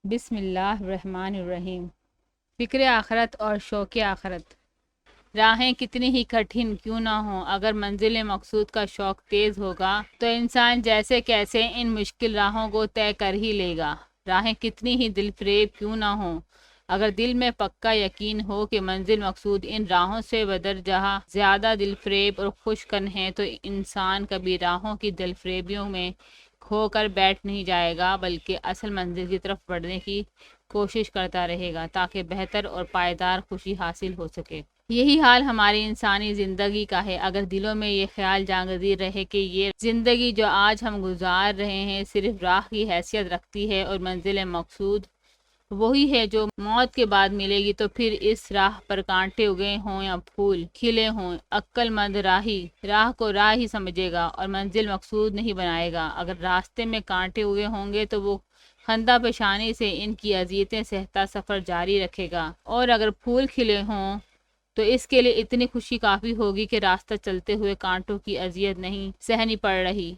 بسم اللہ الرحمن الرحیم۔ فکر آخرت اور شوق آخرت۔ راہیں کتنی ہی کٹھن کیوں نہ ہوں، اگر منزل مقصود کا شوق تیز ہوگا تو انسان جیسے کیسے ان مشکل راہوں کو طے کر ہی لے گا۔ راہیں کتنی ہی دل فریب کیوں نہ ہوں، اگر دل میں پکا یقین ہو کہ منزل مقصود ان راہوں سے بدر جہاں زیادہ دل فریب اور خوش کن ہے، تو انسان کبھی راہوں کی دل فریبیوں میں کھو کر بیٹھ نہیں جائے گا، بلکہ اصل منزل کی طرف بڑھنے کی کوشش کرتا رہے گا تاکہ بہتر اور پائیدار خوشی حاصل ہو سکے۔ یہی حال ہماری انسانی زندگی کا ہے۔ اگر دلوں میں یہ خیال جانگزیر رہے کہ یہ زندگی جو آج ہم گزار رہے ہیں صرف راہ کی حیثیت رکھتی ہے اور منزل مقصود وہی ہے جو موت کے بعد ملے گی، تو پھر اس راہ پر کانٹے اگے ہوں یا پھول کھلے ہوں، عقل مند راہی راہ کو راہ ہی سمجھے گا اور منزل مقصود نہیں بنائے گا۔ اگر راستے میں کانٹے اگے ہوں گے تو وہ خندہ پیشانی سے ان کی اذیتیں سہتا سفر جاری رکھے گا، اور اگر پھول کھلے ہوں تو اس کے لیے اتنی خوشی کافی ہوگی کہ راستہ چلتے ہوئے کانٹوں کی اذیت نہیں سہنی پڑ رہی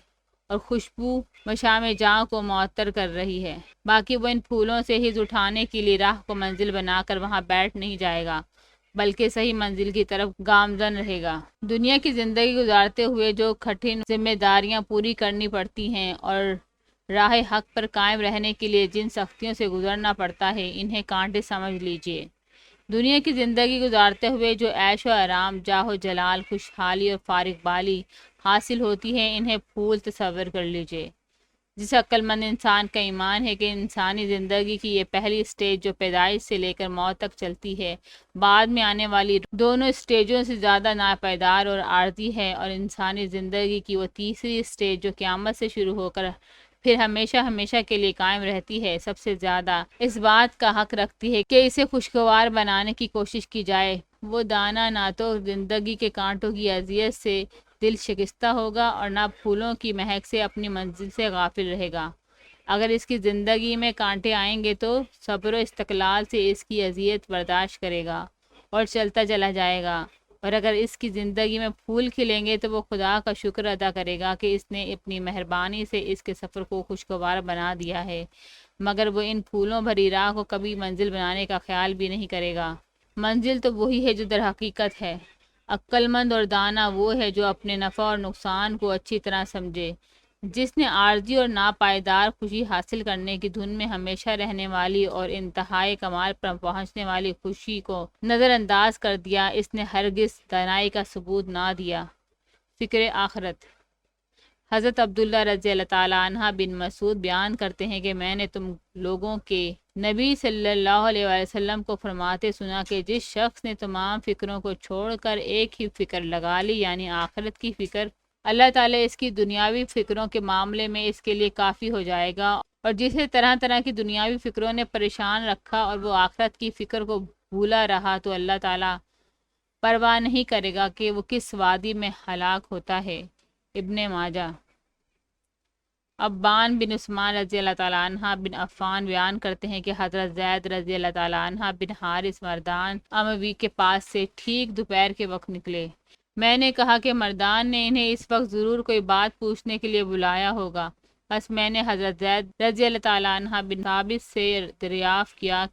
اور خوشبو مشام جاں کو معطر کر رہی ہے۔ باقی وہ ان پھولوں سے ہی اٹھانے کے لیے راہ کو منزل بنا کر وہاں بیٹھ نہیں جائے گا، بلکہ صحیح منزل کی طرف گامزن رہے گا۔ دنیا کی زندگی گزارتے ہوئے جو کٹھن ذمہ داریاں پوری کرنی پڑتی ہیں اور راہ حق پر قائم رہنے کے لیے جن سختیوں سے گزرنا پڑتا ہے، انہیں کانٹے سمجھ لیجئے۔ دنیا کی زندگی گزارتے ہوئے جو عیش و آرام، جاہ و جلال، خوشحالی اور فارغ بالی حاصل ہوتی ہے، انہیں پھول تصور کر لیجئے۔ جس عقل مند انسان کا ایمان ہے کہ انسانی زندگی کی یہ پہلی سٹیج جو پیدائش سے لے کر موت تک چلتی ہے، بعد میں آنے والی دونوں سٹیجوں سے زیادہ ناپائیدار اور عارضی ہے، اور انسانی زندگی کی وہ تیسری سٹیج جو قیامت سے شروع ہو کر پھر ہمیشہ ہمیشہ کے لیے قائم رہتی ہے، سب سے زیادہ اس بات کا حق رکھتی ہے کہ اسے خوشگوار بنانے کی کوشش کی جائے۔ وہ دانا نہ تو زندگی کے کانٹوں کی اذیت سے دل شکستہ ہوگا اور نہ پھولوں کی مہک سے اپنی منزل سے غافل رہے گا۔ اگر اس کی زندگی میں کانٹے آئیں گے تو صبر و استقلال سے اس کی اذیت برداشت کرے گا اور چلتا چلا جائے گا، اور اگر اس کی زندگی میں پھول کھلیں گے تو وہ خدا کا شکر ادا کرے گا کہ اس نے اپنی مہربانی سے اس کے سفر کو خوشگوار بنا دیا ہے، مگر وہ ان پھولوں بھری راہ کو کبھی منزل بنانے کا خیال بھی نہیں کرے گا۔ منزل تو وہی ہے جو در حقیقت ہے۔ عقل مند اور دانا وہ ہے جو اپنے نفع اور نقصان کو اچھی طرح سمجھے، جس نے عارضی اور ناپائیدار خوشی حاصل کرنے کی دھن میں ہمیشہ رہنے والی اور انتہائی کمال پر پہنچنے والی خوشی کو نظر انداز کر دیا، اس نے ہرگز دانائی کا ثبوت نہ دیا۔ فکر آخرت۔ حضرت عبداللہ رضی اللہ تعالیٰ عنہ بن مسعود بیان کرتے ہیں کہ میں نے تم لوگوں کے نبی صلی اللہ علیہ وسلم کو فرماتے سنا کہ جس شخص نے تمام فکروں کو چھوڑ کر ایک ہی فکر لگا لی، یعنی آخرت کی فکر، اللہ تعالیٰ اس کی دنیاوی فکروں کے معاملے میں اس کے لیے کافی ہو جائے گا، اور جسے طرح طرح کی دنیاوی فکروں نے پریشان رکھا اور وہ آخرت کی فکر کو بھولا رہا، تو اللہ تعالیٰ پرواہ نہیں کرے گا کہ وہ کس وادی میں ہلاک ہوتا ہے۔ ابن ماجہ۔ عبان بن عثمان رضی اللہ تعالیٰ عنہ بن عفان بیان کرتے ہیں کہ حضرت زید رضی اللہ تعالیٰ عنہ بن حارث مردان اموی کے پاس سے ٹھیک دوپہر کے وقت نکلے۔ میں نے کہا کہ مردان نے انہیں اس وقت ضرور کوئی بات پوچھنے کے لیے بلایا ہوگا، بس میں نے حضرت زید رضی اللہ تعالیٰ عنہ بن ثابت سے دریافت کیا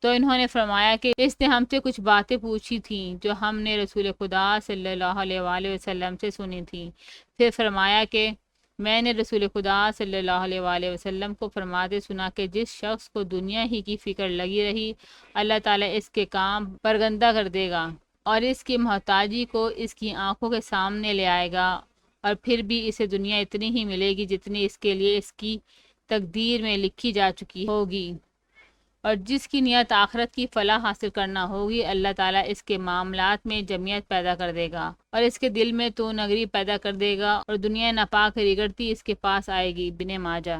تو انہوں نے فرمایا کہ اس نے ہم سے کچھ باتیں پوچھی تھیں جو ہم نے رسول خدا صلی اللہ علیہ وآلہ وسلم سے سنی تھیں۔ پھر فرمایا کہ میں نے رسول خدا صلی اللہ علیہ وآلہ وسلم کو فرماتے سنا کہ جس شخص کو دنیا ہی کی فکر لگی رہی، اللہ تعالیٰ اس کے کام برگندہ کر دے گا اور اس کی محتاجی کو اس کی آنکھوں کے سامنے لے آئے گا، اور پھر بھی اسے دنیا اتنی ہی ملے گی جتنی اس کے لیے اس کی تقدیر میں لکھی جا چکی ہوگی، اور جس کی نیت آخرت کی فلاح حاصل کرنا ہوگی، اللہ تعالیٰ اس کے معاملات میں جمعیت پیدا کر دے گا اور اس کے دل میں تو نگری پیدا کر دے گا، اور دنیا ناپاک رگڑتی اس کے پاس آئے گی۔ ابن ماجہ۔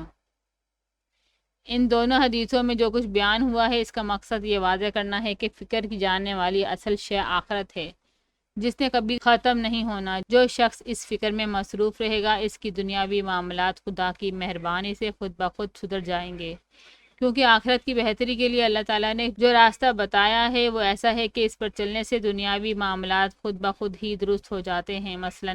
ان دونوں حدیثوں میں جو کچھ بیان ہوا ہے، اس کا مقصد یہ واضح کرنا ہے کہ فکر کی جانے والی اصل شے آخرت ہے، جس نے کبھی ختم نہیں ہونا۔ جو شخص اس فکر میں مصروف رہے گا، اس کی دنیاوی معاملات خدا کی مہربانی سے خود بخود سدھر جائیں گے، کیونکہ آخرت کی بہتری کے لیے اللہ تعالیٰ نے جو راستہ بتایا ہے وہ ایسا ہے کہ اس پر چلنے سے دنیاوی معاملات خود بخود ہی درست ہو جاتے ہیں۔ مثلا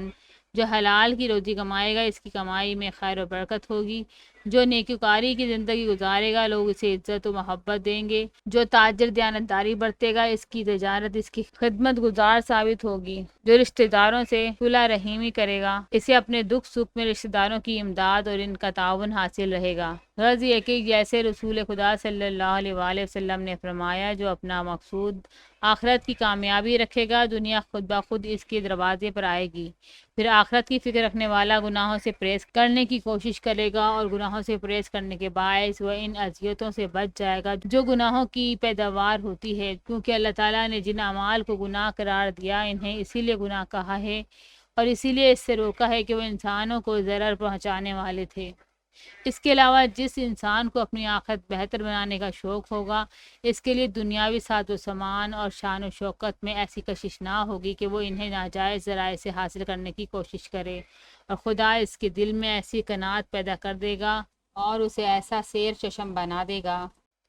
جو حلال کی روزی کمائے گا، اس کی کمائی میں خیر و برکت ہوگی، جو نیکوکاری کی زندگی گزارے گا لوگ اسے عزت و محبت دیں گے، جو تاجر دیانتداری برتے گا اس کی تجارت اس کی خدمت گزار ثابت ہوگی، جو رشتہ داروں سے صلح رحمی کرے گا اسے اپنے دکھ سکھ میں رشتہ داروں کی امداد اور ان کا تعاون حاصل رہے گا۔ غرض یہ کہ جیسے رسول خدا صلی اللہ علیہ وآلہ وسلم نے فرمایا، جو اپنا مقصود آخرت کی کامیابی رکھے گا دنیا خود بخود اس کے دروازے پر آئے گی، پھر آخرت کی فکر رکھنے والا گناہوں سے پرہیز کرنے کی کوشش کرے گا اور گناہوں سے پرہیز کرنے کے باعث وہ ان اذیتوں سے بچ جائے گا جو گناہوں کی پیداوار ہوتی ہے، کیونکہ اللہ تعالیٰ نے جن اعمال کو گناہ قرار دیا انہیں اسی لیے گناہ کہا ہے اور اسی لیے اس سے روکا ہے کہ وہ انسانوں کو ضرر پہنچانے والے تھے۔ اس کے علاوہ جس انسان کو اپنی آخرت بہتر بنانے کا شوق ہوگا اس کے لیے دنیاوی ساز و سامان اور شان و شوکت میں ایسی کشش نہ ہوگی کہ وہ انہیں ناجائز ذرائع سے حاصل کرنے کی کوشش کرے، اور خدا اس کے دل میں ایسی قناعت پیدا کر دے گا اور اسے ایسا سیر چشم بنا دے گا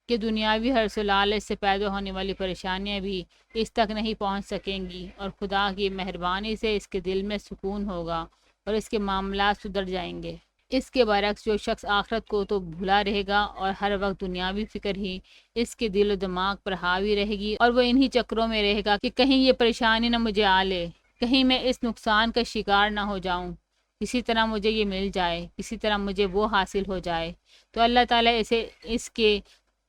کہ دنیاوی حرص و لالچ سے پیدا ہونے والی پریشانیاں بھی اس تک نہیں پہنچ سکیں گی، اور خدا کی مہربانی سے اس کے دل میں سکون ہوگا اور اس کے معاملات سدھر جائیں گے۔ اس کے برعکس جو شخص آخرت کو تو بھولا رہے گا اور ہر وقت دنیاوی فکر ہی اس کے دل و دماغ پر حاوی رہے گی اور وہ انہی چکروں میں رہے گا کہ کہیں یہ پریشانی نہ مجھے آ لے، کہیں میں اس نقصان کا شکار نہ ہو جاؤں، کسی طرح مجھے یہ مل جائے، کسی طرح مجھے وہ حاصل ہو جائے، تو اللہ تعالیٰ اسے اس کے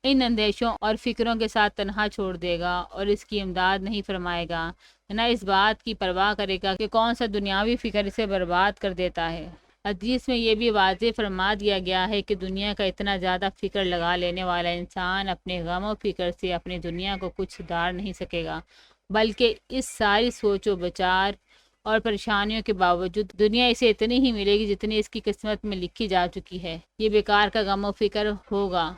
ان اندیشوں اور فکروں کے ساتھ تنہا چھوڑ دے گا اور اس کی امداد نہیں فرمائے گا، نہ اس بات کی پرواہ کرے گا کہ کون سا دنیاوی فکر اسے برباد کر دیتا ہے۔ حدیث میں یہ بھی واضح فرما دیا گیا ہے کہ دنیا کا اتنا زیادہ فکر لگا لینے والا انسان اپنے غم و فکر سے اپنی دنیا کو کچھ سدھار نہیں سکے گا، بلکہ اس ساری سوچ و بچار اور پریشانیوں کے باوجود دنیا اسے اتنی ہی ملے گی جتنی اس کی قسمت میں لکھی جا چکی ہے۔ یہ بیکار کا غم و فکر ہوگا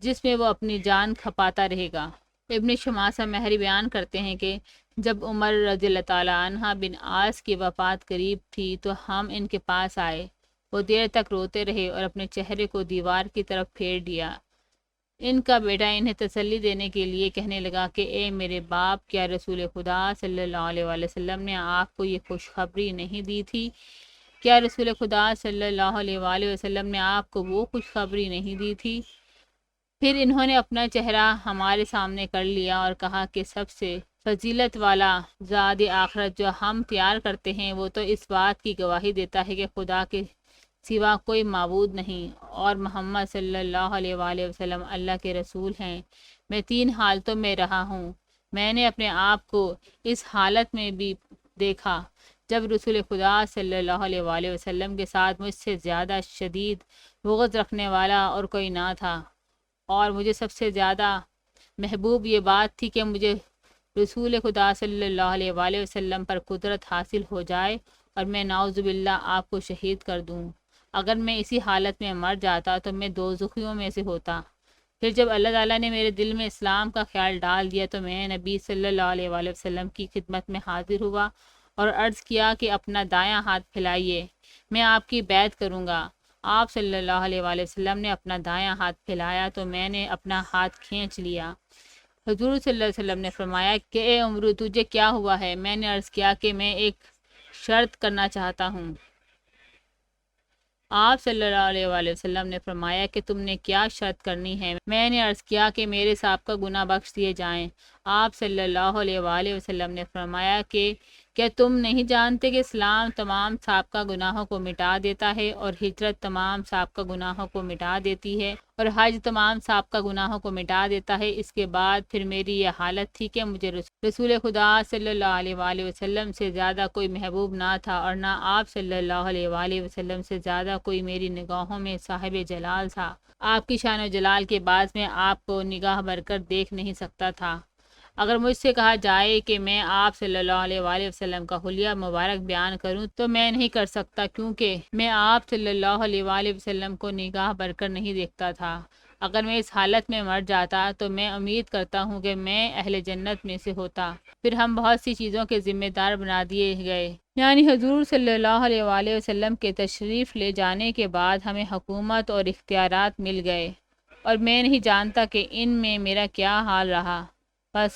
جس میں وہ اپنی جان کھپاتا رہے گا۔ ابن شماسہ مہری بیان کرتے ہیں کہ جب عمر رضی اللہ تعالیٰ عنہ بن عاص کی وفات قریب تھی تو ہم ان کے پاس آئے، وہ دیر تک روتے رہے اور اپنے چہرے کو دیوار کی طرف پھیر دیا۔ ان کا بیٹا انہیں تسلی دینے کے لیے کہنے لگا کہ اے میرے باپ، کیا رسول خدا صلی اللہ علیہ وآلہ وسلم نے آپ کو یہ خوشخبری نہیں دی تھی؟ کیا رسول خدا صلی اللہ علیہ وآلہ وسلم نے آپ کو وہ خوشخبری نہیں دی تھی؟ پھر انہوں نے اپنا چہرہ ہمارے سامنے کر لیا اور کہا کہ سب سے فضیلت والا زاد آخرت جو ہم تیار کرتے ہیں وہ تو اس بات کی گواہی دیتا ہے کہ خدا کے سوا کوئی معبود نہیں اور محمد صلی اللہ علیہ وآلہ وسلم اللہ کے رسول ہیں۔ میں 3 حالتوں میں رہا ہوں۔ میں نے اپنے آپ کو اس حالت میں بھی دیکھا جب رسول خدا صلی اللہ علیہ وآلہ وسلم کے ساتھ مجھ سے زیادہ شدید بغض رکھنے والا اور کوئی نہ تھا، اور مجھے سب سے زیادہ محبوب یہ بات تھی کہ مجھے رسول خدا صلی اللہ علیہ وآلہ وسلم پر قدرت حاصل ہو جائے اور میں نعوذ باللہ آپ کو شہید کر دوں۔ اگر میں اسی حالت میں مر جاتا تو میں دوزخیوں میں سے ہوتا۔ پھر جب اللہ تعالیٰ نے میرے دل میں اسلام کا خیال ڈال دیا تو میں نبی صلی اللہ علیہ وآلہ وسلم کی خدمت میں حاضر ہوا اور عرض کیا کہ اپنا دایاں ہاتھ پھیلائیے، میں آپ کی بیعت کروں گا۔ آپ صلی اللہ علیہ وآلہ وسلم نے اپنا دایاں ہاتھ پھیلایا تو میں نے اپنا ہاتھ کھینچ لیا۔ حضور صلی اللہ علیہ وسلم نے فرمایا کہ اے عمرو، تجھے کیا ہوا ہے؟ میں نے عرض کیا کہ میں ایک شرط کرنا چاہتا ہوں۔ آپ صلی اللہ علیہ وآلہ وسلم نے فرمایا کہ تم نے کیا شرط کرنی ہے؟ میں نے عرض کیا کہ میرے سابقہ گناہ بخش دیے جائیں۔ آپ صلی اللہ علیہ وآلہ وسلم نے فرمایا کہ کیا تم نہیں جانتے کہ اسلام تمام سابقہ گناہوں کو مٹا دیتا ہے اور ہجرت تمام سابقہ گناہوں کو مٹا دیتی ہے اور حج تمام سابقہ گناہوں کو مٹا دیتا ہے؟ اس کے بعد پھر میری یہ حالت تھی کہ مجھے رسول خدا صلی اللہ علیہ وآلہ وسلم سے زیادہ کوئی محبوب نہ تھا اور نہ آپ صلی اللہ علیہ وآلہ وسلم سے زیادہ کوئی میری نگاہوں میں صاحب جلال تھا۔ آپ کی شان و جلال کے بعد میں آپ کو نگاہ بھر کر دیکھ نہیں سکتا تھا۔ اگر مجھ سے کہا جائے کہ میں آپ صلی اللہ علیہ وآلہ وسلم کا حلیہ مبارک بیان کروں تو میں نہیں کر سکتا، کیونکہ میں آپ صلی اللہ علیہ وآلہ وسلم کو نگاہ بھر کر نہیں دیکھتا تھا۔ اگر میں اس حالت میں مر جاتا تو میں امید کرتا ہوں کہ میں اہل جنت میں سے ہوتا۔ پھر ہم بہت سی چیزوں کے ذمہ دار بنا دیے گئے، یعنی حضور صلی اللہ علیہ وآلہ وسلم کے تشریف لے جانے کے بعد ہمیں حکومت اور اختیارات مل گئے، اور میں نہیں جانتا کہ ان میں میرا کیا حال رہا۔ بس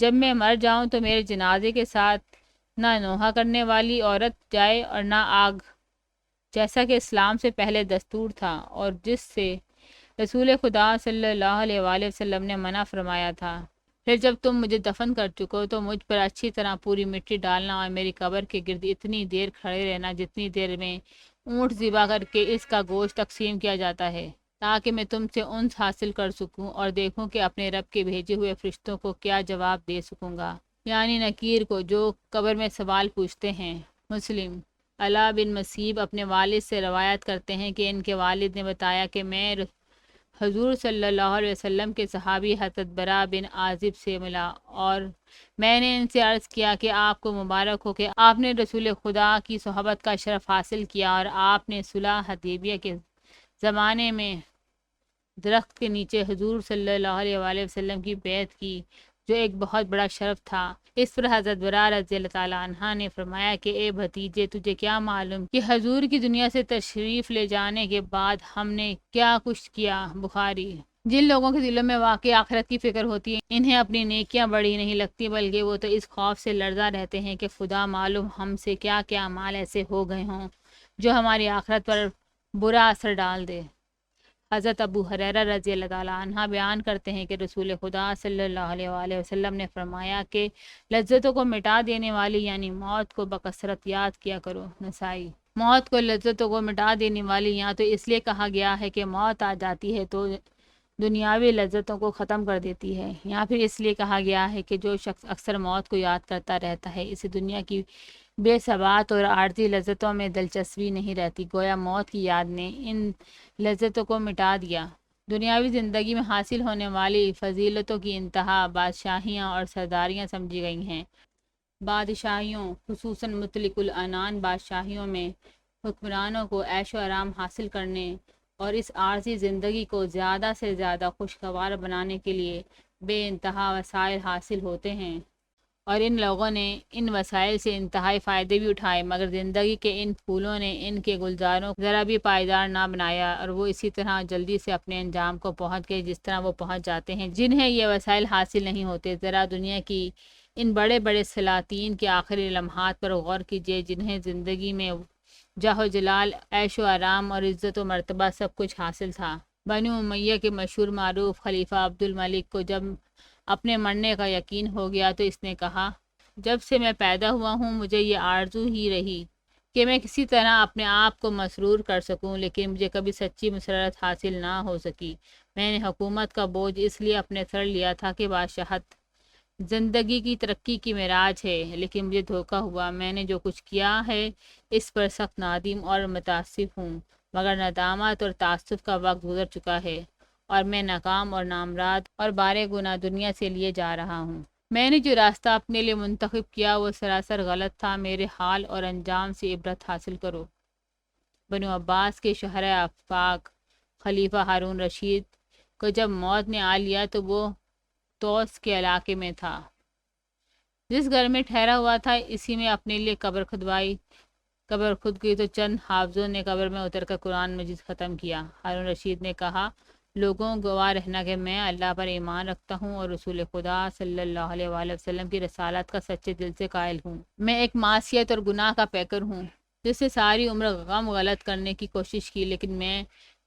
جب میں مر جاؤں تو میرے جنازے کے ساتھ نہ نوحہ کرنے والی عورت جائے اور نہ آگ جیسا کہ اسلام سے پہلے دستور تھا اور جس سے رسول خدا صلی اللہ علیہ وآلہ وسلم نے منع فرمایا تھا۔ پھر جب تم مجھے دفن کر چکو تو مجھ پر اچھی طرح پوری مٹی ڈالنا اور میری قبر کے گرد اتنی دیر کھڑے رہنا جتنی دیر میں اونٹ ذبح کر کے اس کا گوشت تقسیم کیا جاتا ہے، تاکہ میں تم سے انس حاصل کر سکوں اور دیکھوں کہ اپنے رب کے بھیجے ہوئے فرشتوں کو کیا جواب دے سکوں گا، یعنی نکیر کو جو قبر میں سوال پوچھتے ہیں۔ مسلم۔ علا بن مسیب اپنے والد سے روایت کرتے ہیں کہ ان کے والد نے بتایا کہ میں حضور صلی اللہ علیہ وسلم کے صحابی حضرت برا بن عازب سے ملا اور میں نے ان سے عرض کیا کہ آپ کو مبارک ہو کہ آپ نے رسول خدا کی صحبت کا شرف حاصل کیا اور آپ نے صلح حدیبیہ کے زمانے میں درخت کے نیچے حضور صلی اللہ علیہ وآلہ وسلم کی بیعت کی، جو ایک بہت بڑا شرف تھا۔ اس پر حضرت برا رضی اللہ تعالیٰ عنہ نے فرمایا کہ اے بھتیجے، تجھے کیا معلوم کہ حضور کی دنیا سے تشریف لے جانے کے بعد ہم نے کیا کچھ کیا۔ بخاری۔ جن لوگوں کے دلوں میں واقعی آخرت کی فکر ہوتی ہے انہیں اپنی نیکیاں بڑی نہیں لگتی، بلکہ وہ تو اس خوف سے لرزا رہتے ہیں کہ خدا معلوم ہم سے کیا کیا اعمال ایسے ہو گئے ہوں جو ہماری آخرت پر برا اثر ڈال دے۔ حضرت ابو ہریرہ رضی اللہ تعالیٰ عنہ بیان کرتے ہیں کہ رسول خدا صلی اللہ علیہ وآلہ وسلم نے فرمایا کہ لذتوں کو مٹا دینے والی یعنی موت کو بکثرت یاد کیا کرو۔ نسائی۔ موت کو لذتوں کو مٹا دینے والی یہاں تو اس لیے کہا گیا ہے کہ موت آ جاتی ہے تو دنیاوی لذتوں کو ختم کر دیتی ہے، یا پھر اس لیے کہا گیا ہے کہ جو شخص اکثر موت کو یاد کرتا رہتا ہے اسے دنیا کی بے ثبات اور عارضی لذتوں میں دلچسپی نہیں رہتی، گویا موت کی یاد نے ان لذتوں کو مٹا دیا۔ دنیاوی زندگی میں حاصل ہونے والی فضیلتوں کی انتہا بادشاہیاں اور سرداریاں سمجھی گئی ہیں۔ بادشاہیوں، خصوصاً مطلق العنان بادشاہیوں میں حکمرانوں کو عیش و آرام حاصل کرنے اور اس عارضی زندگی کو زیادہ سے زیادہ خوشگوار بنانے کے لیے بے انتہا وسائل حاصل ہوتے ہیں، اور ان لوگوں نے ان وسائل سے انتہائی فائدے بھی اٹھائے، مگر زندگی کے ان پھولوں نے ان کے گلزاروں کو ذرا بھی پائیدار نہ بنایا اور وہ اسی طرح جلدی سے اپنے انجام کو پہنچ گئے جس طرح وہ پہنچ جاتے ہیں جنہیں یہ وسائل حاصل نہیں ہوتے۔ ذرا دنیا کی ان بڑے بڑے سلاطین کے آخری لمحات پر غور کیجیے جنہیں زندگی میں جاہ و جلال، عیش و آرام اور عزت و مرتبہ سب کچھ حاصل تھا۔ بنو امیہ کے مشہور معروف خلیفہ عبد الملک کو جب اپنے مرنے کا یقین ہو گیا تو اس نے کہا، جب سے میں پیدا ہوا ہوں مجھے یہ آرزو ہی رہی کہ میں کسی طرح اپنے آپ کو مسرور کر سکوں، لیکن مجھے کبھی سچی مسرت حاصل نہ ہو سکی۔ میں نے حکومت کا بوجھ اس لیے اپنے سر لیا تھا کہ بادشاہت زندگی کی ترقی کی معراج ہے، لیکن مجھے دھوکہ ہوا۔ میں نے جو کچھ کیا ہے اس پر سخت نادم اور متاسف ہوں، مگر ندامت اور تعاسف کا وقت گزر چکا ہے اور میں ناکام اور نامراد اور بارے گناہ دنیا سے لیے جا رہا ہوں۔ میں نے جو راستہ اپنے لیے منتخب کیا وہ سراسر غلط تھا، میرے حال اور انجام سے عبرت حاصل کرو۔ بنو عباس کے شہر آفاق خلیفہ ہارون رشید کو جب موت نے آ لیا تو وہ توس کے علاقے میں تھا۔ جس گھر میں ٹھہرا ہوا تھا اسی میں اپنے لیے قبر کھدوائی۔ قبر خود کی تو چند حافظوں نے قبر میں اتر کر قرآن مجید ختم کیا۔ ہارون رشید نے کہا، لوگوں گواہ رہنا کہ میں اللہ پر ایمان رکھتا ہوں اور رسول خدا صلی اللہ علیہ وآلہ وسلم کی رسالت کا سچے دل سے قائل ہوں۔ میں ایک معصیت اور گناہ کا پیکر ہوں جس سے ساری عمر غم غلط کرنے کی کوشش کی، لیکن میں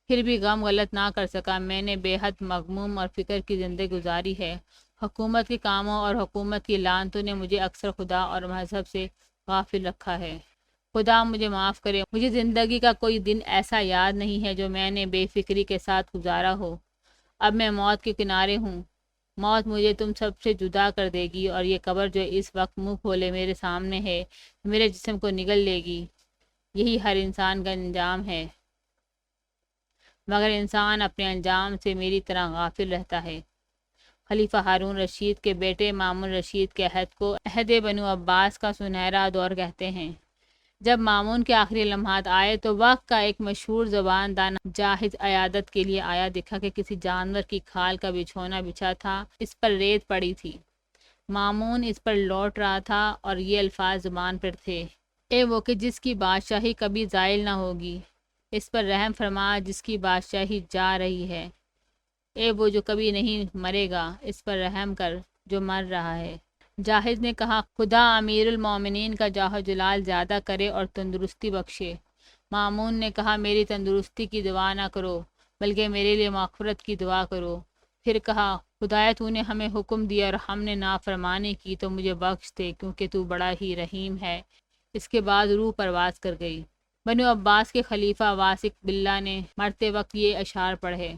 پھر بھی غم غلط نہ کر سکا۔ میں نے بے حد مغموم اور فکر کی زندگی گزاری ہے۔ حکومت کے کاموں اور حکومت کی لعنتوں نے مجھے اکثر خدا اور مذہب سے غافل رکھا ہے۔ خدا مجھے معاف کرے، مجھے زندگی کا کوئی دن ایسا یاد نہیں ہے جو میں نے بے فکری کے ساتھ گزارا ہو۔ اب میں موت کے کنارے ہوں، موت مجھے تم سب سے جدا کر دے گی اور یہ قبر جو اس وقت منہ کھولے میرے سامنے ہے میرے جسم کو نگل لے گی۔ یہی ہر انسان کا انجام ہے، مگر انسان اپنے انجام سے میری طرح غافل رہتا ہے۔ خلیفہ ہارون رشید کے بیٹے مامون رشید کے عہد کو عہد بنو عباس کا سنہرا دور کہتے ہیں۔ جب مامون کے آخری لمحات آئے تو وقت کا ایک مشہور زبان دان جاہز عیادت کے لیے آیا، دیکھا کہ کسی جانور کی کھال کا بچھونا بچھا تھا، اس پر ریت پڑی تھی۔ مامون اس پر لوٹ رہا تھا اور یہ الفاظ زبان پر تھے، اے وہ کہ جس کی بادشاہی کبھی زائل نہ ہوگی، اس پر رحم فرما جس کی بادشاہی جا رہی ہے۔ اے وہ جو کبھی نہیں مرے گا، اس پر رحم کر جو مر رہا ہے۔ جاہز نے کہا، خدا امیر المومنین کا جاہ و جلال زیادہ کرے اور تندرستی بخشے۔ مامون نے کہا میری تندرستی کی دعا نہ کرو بلکہ میرے لیے مغفرت کی دعا کرو۔ پھر کہا خدایا تو نے ہمیں حکم دیا اور ہم نے نافرمانی کی تو مجھے بخش دے کیونکہ تو بڑا ہی رحیم ہے۔ اس کے بعد روح پرواز کر گئی۔ بنو عباس کے خلیفہ واسق باللہ نے مرتے وقت یہ اشعار پڑھے: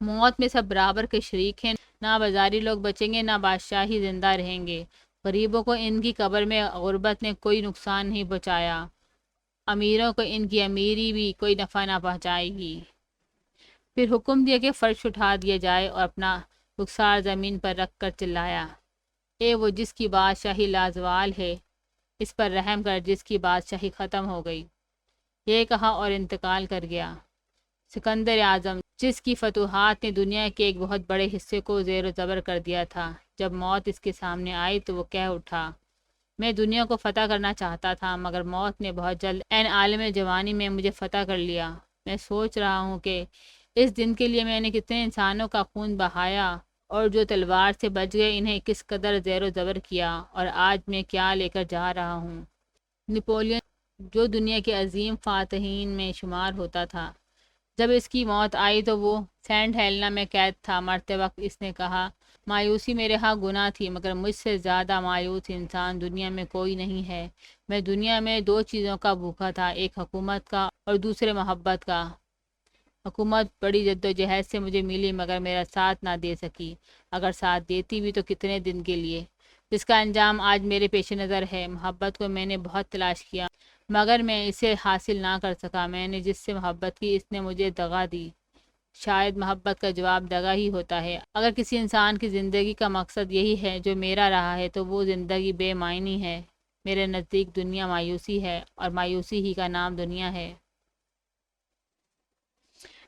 موت میں سب برابر کے شریک ہیں، نہ بازاری لوگ بچیں گے نہ بادشاہی زندہ رہیں گے۔ غریبوں کو ان کی قبر میں غربت نے کوئی نقصان نہیں پہنچایا، امیروں کو ان کی امیری بھی کوئی نفع نہ پہنچائے گی۔ پھر حکم دیا کہ فرش اٹھا دیا جائے اور اپنا رخسار زمین پر رکھ کر چلایا: اے وہ جس کی بادشاہی لازوال ہے، اس پر رحم کر جس کی بادشاہی ختم ہو گئی۔ یہ کہا اور انتقال کر گیا۔ سکندر اعظم جس کی فتوحات نے دنیا کے ایک بہت بڑے حصے کو زیر و زبر کر دیا تھا، جب موت اس کے سامنے آئی تو وہ کہہ اٹھا میں دنیا کو فتح کرنا چاہتا تھا مگر موت نے بہت جلد عین عالم جوانی میں مجھے فتح کر لیا۔ میں سوچ رہا ہوں کہ اس دن کے لیے میں نے کتنے انسانوں کا خون بہایا اور جو تلوار سے بچ گئے انہیں کس قدر زیر و زبر کیا، اور آج میں کیا لے کر جا رہا ہوں۔ نپولین جو دنیا کے عظیم فاتحین میں شمار ہوتا تھا، جب اس کی موت آئی تو وہ سینٹ ہیلنا میں قید تھا۔ مرتے وقت اس نے کہا مایوسی میرے ہاں گناہ تھی مگر مجھ سے زیادہ مایوس انسان دنیا میں کوئی نہیں ہے۔ میں دنیا میں دو چیزوں کا بھوکا تھا، ایک حکومت کا اور دوسرے محبت کا۔ حکومت بڑی جدوجہد سے مجھے ملی مگر میرا ساتھ نہ دے سکی، اگر ساتھ دیتی بھی تو کتنے دن کے لیے، جس کا انجام آج میرے پیش نظر ہے۔ محبت کو میں نے بہت تلاش کیا مگر میں اسے حاصل نہ کر سکا۔ میں نے جس سے محبت کی اس نے مجھے دغا دی۔ شاید محبت کا جواب دغا ہی ہوتا ہے۔ اگر کسی انسان کی زندگی کا مقصد یہی ہے جو میرا رہا ہے تو وہ زندگی بے معنی ہے۔ میرے نزدیک دنیا مایوسی ہے اور مایوسی ہی کا نام دنیا ہے۔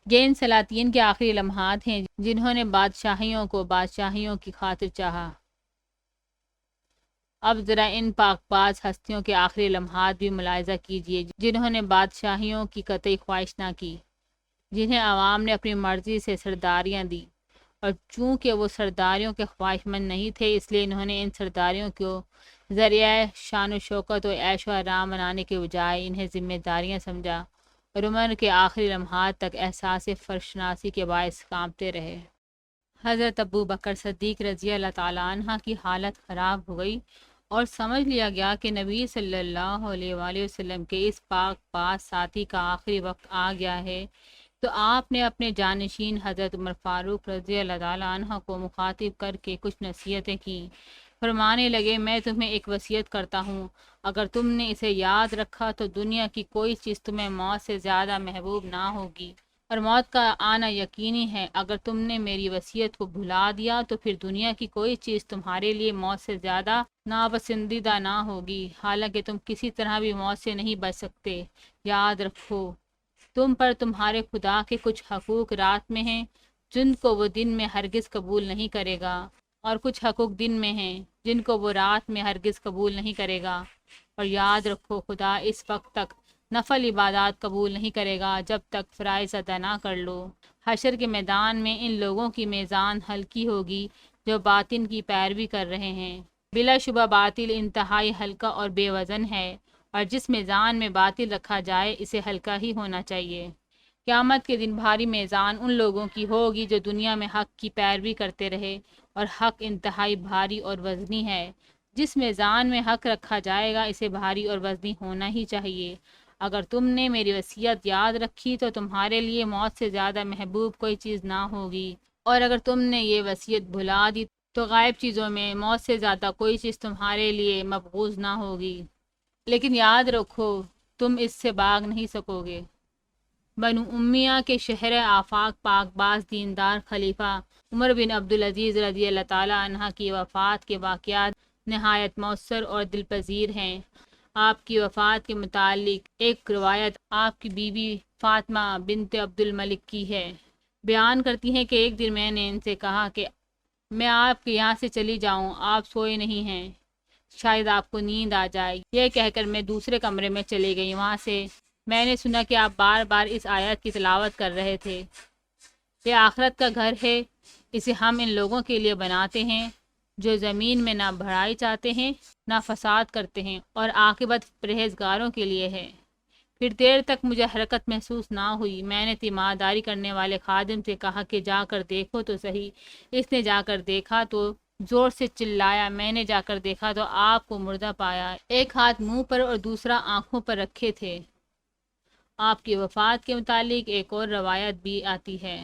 یہ ان سلاطین کے آخری لمحات ہیں جنہوں نے بادشاہیوں کو بادشاہیوں کی خاطر چاہا۔ اب ذرا ان پاک باز ہستیوں کے آخری لمحات بھی ملاحظہ کیجیے جنہوں نے بادشاہیوں کی قطعی خواہش نہ کی، جنہیں عوام نے اپنی مرضی سے سرداریاں دی، اور چونکہ وہ سرداریوں کے خواہش مند نہیں تھے اس لیے انہوں نے ان سرداریوں کو ذریعہ شان و شوکت و عیش و آرام بنانے کے بجائے انہیں ذمہ داریاں سمجھا، اور عمر کے آخری لمحات تک احساس فرشناسی کے باعث کانپتے رہے۔ حضرت ابو بکر صدیق رضی اللہ تعالیٰ عنہ کی حالت خراب ہو گئی اور سمجھ لیا گیا کہ نبی صلی اللہ علیہ وآلہ وسلم کے اس پاک باز ساتھی کا آخری وقت آ گیا ہے، تو آپ نے اپنے جانشین حضرت عمر فاروق رضی اللہ تعالیٰ عنہ کو مخاطب کر کے کچھ نصیحتیں کیں۔ فرمانے لگے میں تمہیں ایک وصیت کرتا ہوں، اگر تم نے اسے یاد رکھا تو دنیا کی کوئی چیز تمہیں موت سے زیادہ محبوب نہ ہوگی، اور موت کا آنا یقینی ہے۔ اگر تم نے میری وصیت کو بھلا دیا تو پھر دنیا کی کوئی چیز تمہارے لیے موت سے زیادہ ناپسندیدہ نہ ہوگی، حالانکہ تم کسی طرح بھی موت سے نہیں بچ سکتے۔ یاد رکھو تم پر تمہارے خدا کے کچھ حقوق رات میں ہیں جن کو وہ دن میں ہرگز قبول نہیں کرے گا، اور کچھ حقوق دن میں ہیں جن کو وہ رات میں ہرگز قبول نہیں کرے گا۔ اور یاد رکھو خدا اس وقت تک نفل عبادات قبول نہیں کرے گا جب تک فرائض ادا نہ کر لو۔ حشر کے میدان میں ان لوگوں کی میزان ہلکی ہوگی جو باطن کی پیروی کر رہے ہیں۔ بلا شبہ باطل انتہائی ہلکا اور بے وزن ہے، اور جس میزان میں باطل رکھا جائے اسے ہلکا ہی ہونا چاہیے۔ قیامت کے دن بھاری میزان ان لوگوں کی ہوگی جو دنیا میں حق کی پیروی کرتے رہے، اور حق انتہائی بھاری اور وزنی ہے۔ جس میزان میں حق رکھا جائے گا اسے بھاری اور وزنی ہونا ہی چاہیے۔ اگر تم نے میری وصیت یاد رکھی تو تمہارے لیے موت سے زیادہ محبوب کوئی چیز نہ ہوگی، اور اگر تم نے یہ وصیت بھلا دی تو غائب چیزوں میں موت سے زیادہ کوئی چیز تمہارے لیے مبغوض نہ ہوگی، لیکن یاد رکھو تم اس سے بھاگ نہیں سکو گے۔ بنو امیہ کے شہر آفاق پاک باز دیندار خلیفہ عمر بن عبدالعزیز رضی اللہ تعالیٰ عنہ کی وفات کے واقعات نہایت مؤثر اور دلپذیر ہیں۔ آپ کی وفات کے متعلق ایک روایت آپ کی بیوی فاطمہ بنت عبد الملک کی ہے۔ بیان کرتی ہیں کہ ایک دن میں نے ان سے کہا کہ میں آپ کے یہاں سے چلی جاؤں، آپ سوئے نہیں ہیں، شاید آپ کو نیند آ جائے۔ یہ کہہ کر میں دوسرے کمرے میں چلی گئی۔ وہاں سے میں نے سنا کہ آپ بار بار اس آیت کی تلاوت کر رہے تھے، یہ آخرت کا گھر ہے، اسے ہم ان لوگوں کے لیے بناتے ہیں جو زمین میں نہ بڑائی چاہتے ہیں نہ فساد کرتے ہیں، اور عاقبت پرہیزگاروں کے لیے ہے۔ پھر دیر تک مجھے حرکت محسوس نہ ہوئی۔ میں نے تیمارداری کرنے والے خادم سے کہا کہ جا کر دیکھو تو صحیح۔ اس نے جا کر دیکھا تو زور سے چلایا۔ میں نے جا کر دیکھا تو آپ کو مردہ پایا، ایک ہاتھ منہ پر اور دوسرا آنکھوں پر رکھے تھے۔ آپ کی وفات کے متعلق ایک اور روایت بھی آتی ہے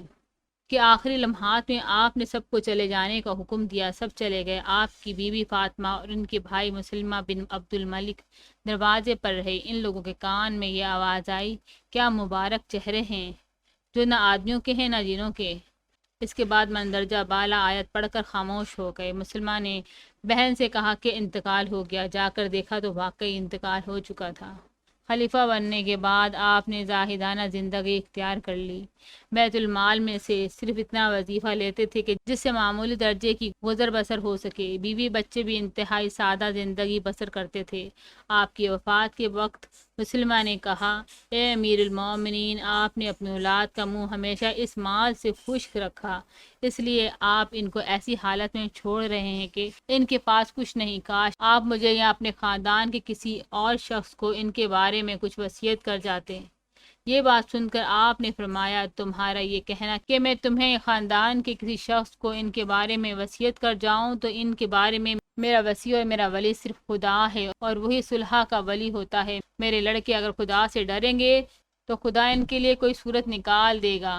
کہ آخری لمحات میں آپ نے سب کو چلے جانے کا حکم دیا، سب چلے گئے۔ آپ کی بیوی فاطمہ اور ان کے بھائی مسلمہ بن عبد الملک دروازے پر رہے۔ ان لوگوں کے کان میں یہ آواز آئی، کیا مبارک چہرے ہیں جو نہ آدمیوں کے ہیں نہ جنوں کے۔ اس کے بعد مندرجہ بالا آیت پڑھ کر خاموش ہو گئے۔ مسلمہ نے بہن سے کہا کہ انتقال ہو گیا۔ جا کر دیکھا تو واقعی انتقال ہو چکا تھا۔ خلیفہ بننے کے بعد آپ نے زاہدانہ زندگی اختیار کر لی۔ بیت المال میں سے صرف اتنا وظیفہ لیتے تھے کہ جس سے معمولی درجے کی گزر بسر ہو سکے۔ بیوی بچے بھی انتہائی سادہ زندگی بسر کرتے تھے۔ آپ کی وفات کے وقت مسلمہ نے کہا، اے امیر المومنین، آپ نے اپنی اولاد کا منہ ہمیشہ اس مال سے خشک رکھا، اس لیے آپ ان کو ایسی حالت میں چھوڑ رہے ہیں کہ ان کے پاس کچھ نہیں۔ کاش آپ مجھے یا اپنے خاندان کے کسی اور شخص کو ان کے بارے میں کچھ وصیت کر جاتے۔ یہ بات سن کر آپ نے فرمایا، تمہارا یہ کہنا کہ میں تمہیں خاندان کے کسی شخص کو ان کے بارے میں وصیت کر جاؤں تو ان کے بارے میں میرا وصی اور میرا ولی صرف خدا ہے، اور وہی صلح کا ولی ہوتا ہے۔ میرے لڑکے اگر خدا سے ڈریں گے تو خدا ان کے لیے کوئی صورت نکال دے گا۔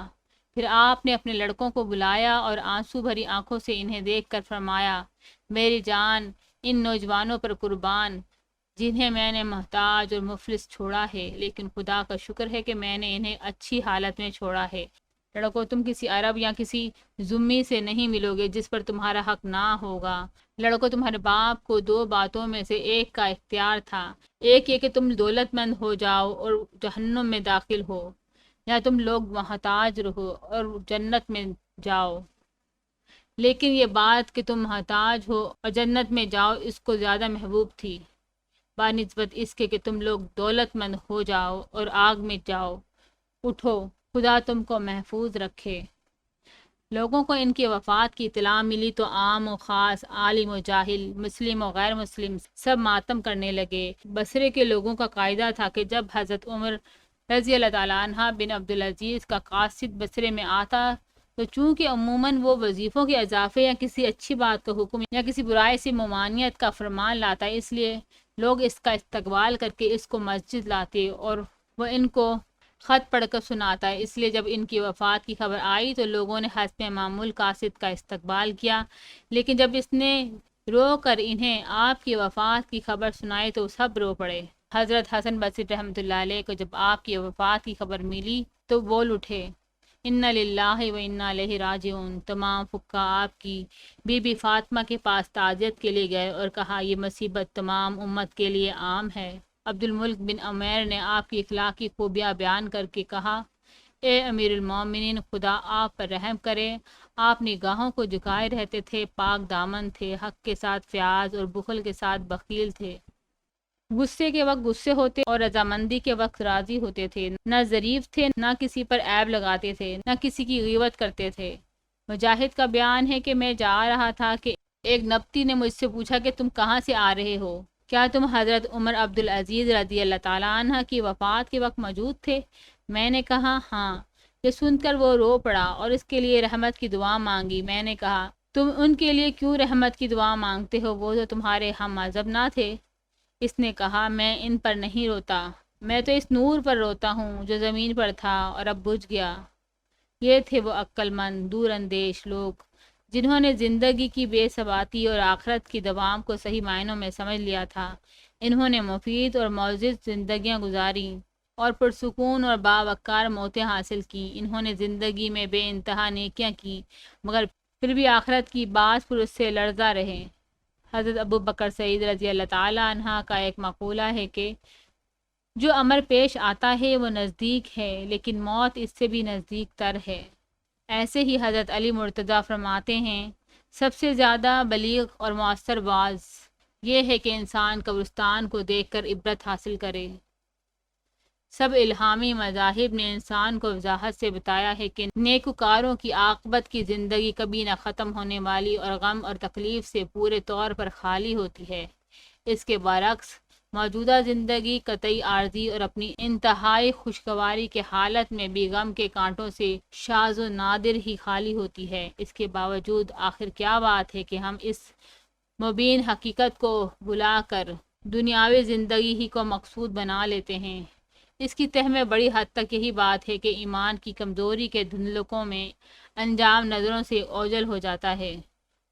پھر آپ نے اپنے لڑکوں کو بلایا اور آنسو بھری آنکھوں سے انہیں دیکھ کر فرمایا، میری جان ان نوجوانوں پر قربان جنہیں میں نے محتاج اور مفلس چھوڑا ہے، لیکن خدا کا شکر ہے کہ میں نے انہیں اچھی حالت میں چھوڑا ہے۔ لڑکو، تم کسی عرب یا کسی ذمی سے نہیں ملو گے جس پر تمہارا حق نہ ہوگا۔ لڑکو، تمہارے باپ کو دو باتوں میں سے ایک کا اختیار تھا، ایک یہ کہ تم دولت مند ہو جاؤ اور جہنم میں داخل ہو، یا تم لوگ محتاج رہو اور جنت میں جاؤ۔ لیکن یہ بات کہ تم محتاج ہو اور جنت میں جاؤ اس کو زیادہ محبوب تھی بنسبت اس کے کہ تم لوگ دولت مند ہو جاؤ اور آگ میں جاؤ۔ اٹھو، خدا تم کو محفوظ رکھے۔ لوگوں کو ان کی وفات کی اطلاع ملی تو عام و خاص، عالم و جاہل، مسلم و غیر مسلم سب ماتم کرنے لگے۔ بصرے کے لوگوں کا قاعدہ تھا کہ جب حضرت عمر رضی اللہ تعالیٰ عنہ بن عبدالعزیز کا قاصد بصرے میں آتا تو چونکہ عموماً وہ وظیفوں کے اضافے یا کسی اچھی بات کا حکم یا کسی برائی سے ممانعت کا فرمان لاتا، اس لیے لوگ اس کا استقبال کر کے اس کو مسجد لاتے اور وہ ان کو خط پڑھ کر سناتا ہے۔ اس لیے جب ان کی وفات کی خبر آئی تو لوگوں نے حسب معمول قاصد کا استقبال کیا، لیکن جب اس نے رو کر انہیں آپ کی وفات کی خبر سنائی تو سب رو پڑے۔ حضرت حسن بصری رحمۃ اللہ علیہ کو جب آپ کی وفات کی خبر ملی تو بول اٹھے، انا للہ و انا الیہ راجعون۔ تمام فقہ آپ کی بی بی فاطمہ کے پاس تعزیت کے لیے گئے اور کہا، یہ مصیبت تمام امت کے لیے عام ہے۔ عبد الملک بن عمیر نے آپ کی اخلاقی خوبیاں بیان کر کے کہا، اے امیر المومنین، خدا آپ پر رحم کرے، آپ نگاہوں کو جھکائے رہتے تھے، پاک دامن تھے، حق کے ساتھ فیاض اور بخل کے ساتھ بخیل تھے، غصے کے وقت غصے ہوتے اور رضامندی کے وقت راضی ہوتے تھے، نہ ظریف تھے، نہ کسی پر عیب لگاتے تھے، نہ کسی کی غیبت کرتے تھے۔ مجاہد کا بیان ہے کہ میں جا رہا تھا کہ ایک نبطی نے مجھ سے پوچھا کہ تم کہاں سے آ رہے ہو؟ کیا تم حضرت عمر عبدالعزیز رضی اللہ تعالیٰ عنہ کی وفات کے وقت موجود تھے؟ میں نے کہا ہاں۔ یہ سن کر وہ رو پڑا اور اس کے لیے رحمت کی دعا مانگی۔ میں نے کہا، تم ان کے لیے کیوں رحمت کی دعا مانگتے ہو؟ وہ تو تمہارے ہم مذہب نہ تھے۔ اس نے کہا، میں ان پر نہیں روتا، میں تو اس نور پر روتا ہوں جو زمین پر تھا اور اب بجھ گیا۔ یہ تھے وہ عقل مند، دور اندیش لوگ جنہوں نے زندگی کی بے ثباتی اور آخرت کی دوام کو صحیح معنوں میں سمجھ لیا تھا۔ انہوں نے مفید اور معزز زندگیاں گزاری اور پرسکون اور باوقار موتیں حاصل کی۔ انہوں نے زندگی میں بے انتہا نیکیاں کی مگر پھر بھی آخرت کی باز پر اس سے لرزہ رہے۔ حضرت ابو بکر سعید رضی اللہ تعالیٰ عنہ کا ایک مقولہ ہے کہ جو امر پیش آتا ہے وہ نزدیک ہے، لیکن موت اس سے بھی نزدیک تر ہے۔ ایسے ہی حضرت علی مرتضیٰ فرماتے ہیں، سب سے زیادہ بلیغ اور مؤثر واعظ یہ ہے کہ انسان قبرستان کو دیکھ کر عبرت حاصل کرے۔ سب الہامی مذاہب نے انسان کو وضاحت سے بتایا ہے کہ نیکوکاروں کی عاقبت کی زندگی کبھی نہ ختم ہونے والی اور غم اور تکلیف سے پورے طور پر خالی ہوتی ہے۔ اس کے برعکس موجودہ زندگی قطعی عارضی اور اپنی انتہائی خوشگواری کے حالت میں بھی غم کے کانٹوں سے شاذ و نادر ہی خالی ہوتی ہے۔ اس کے باوجود آخر کیا بات ہے کہ ہم اس مبین حقیقت کو بلا کر دنیاوی زندگی ہی کو مقصود بنا لیتے ہیں۔ اس کی تہ میں بڑی حد تک یہی بات ہے کہ ایمان کی کمزوری کے دھندلکوں میں انجام نظروں سے اوجھل ہو جاتا ہے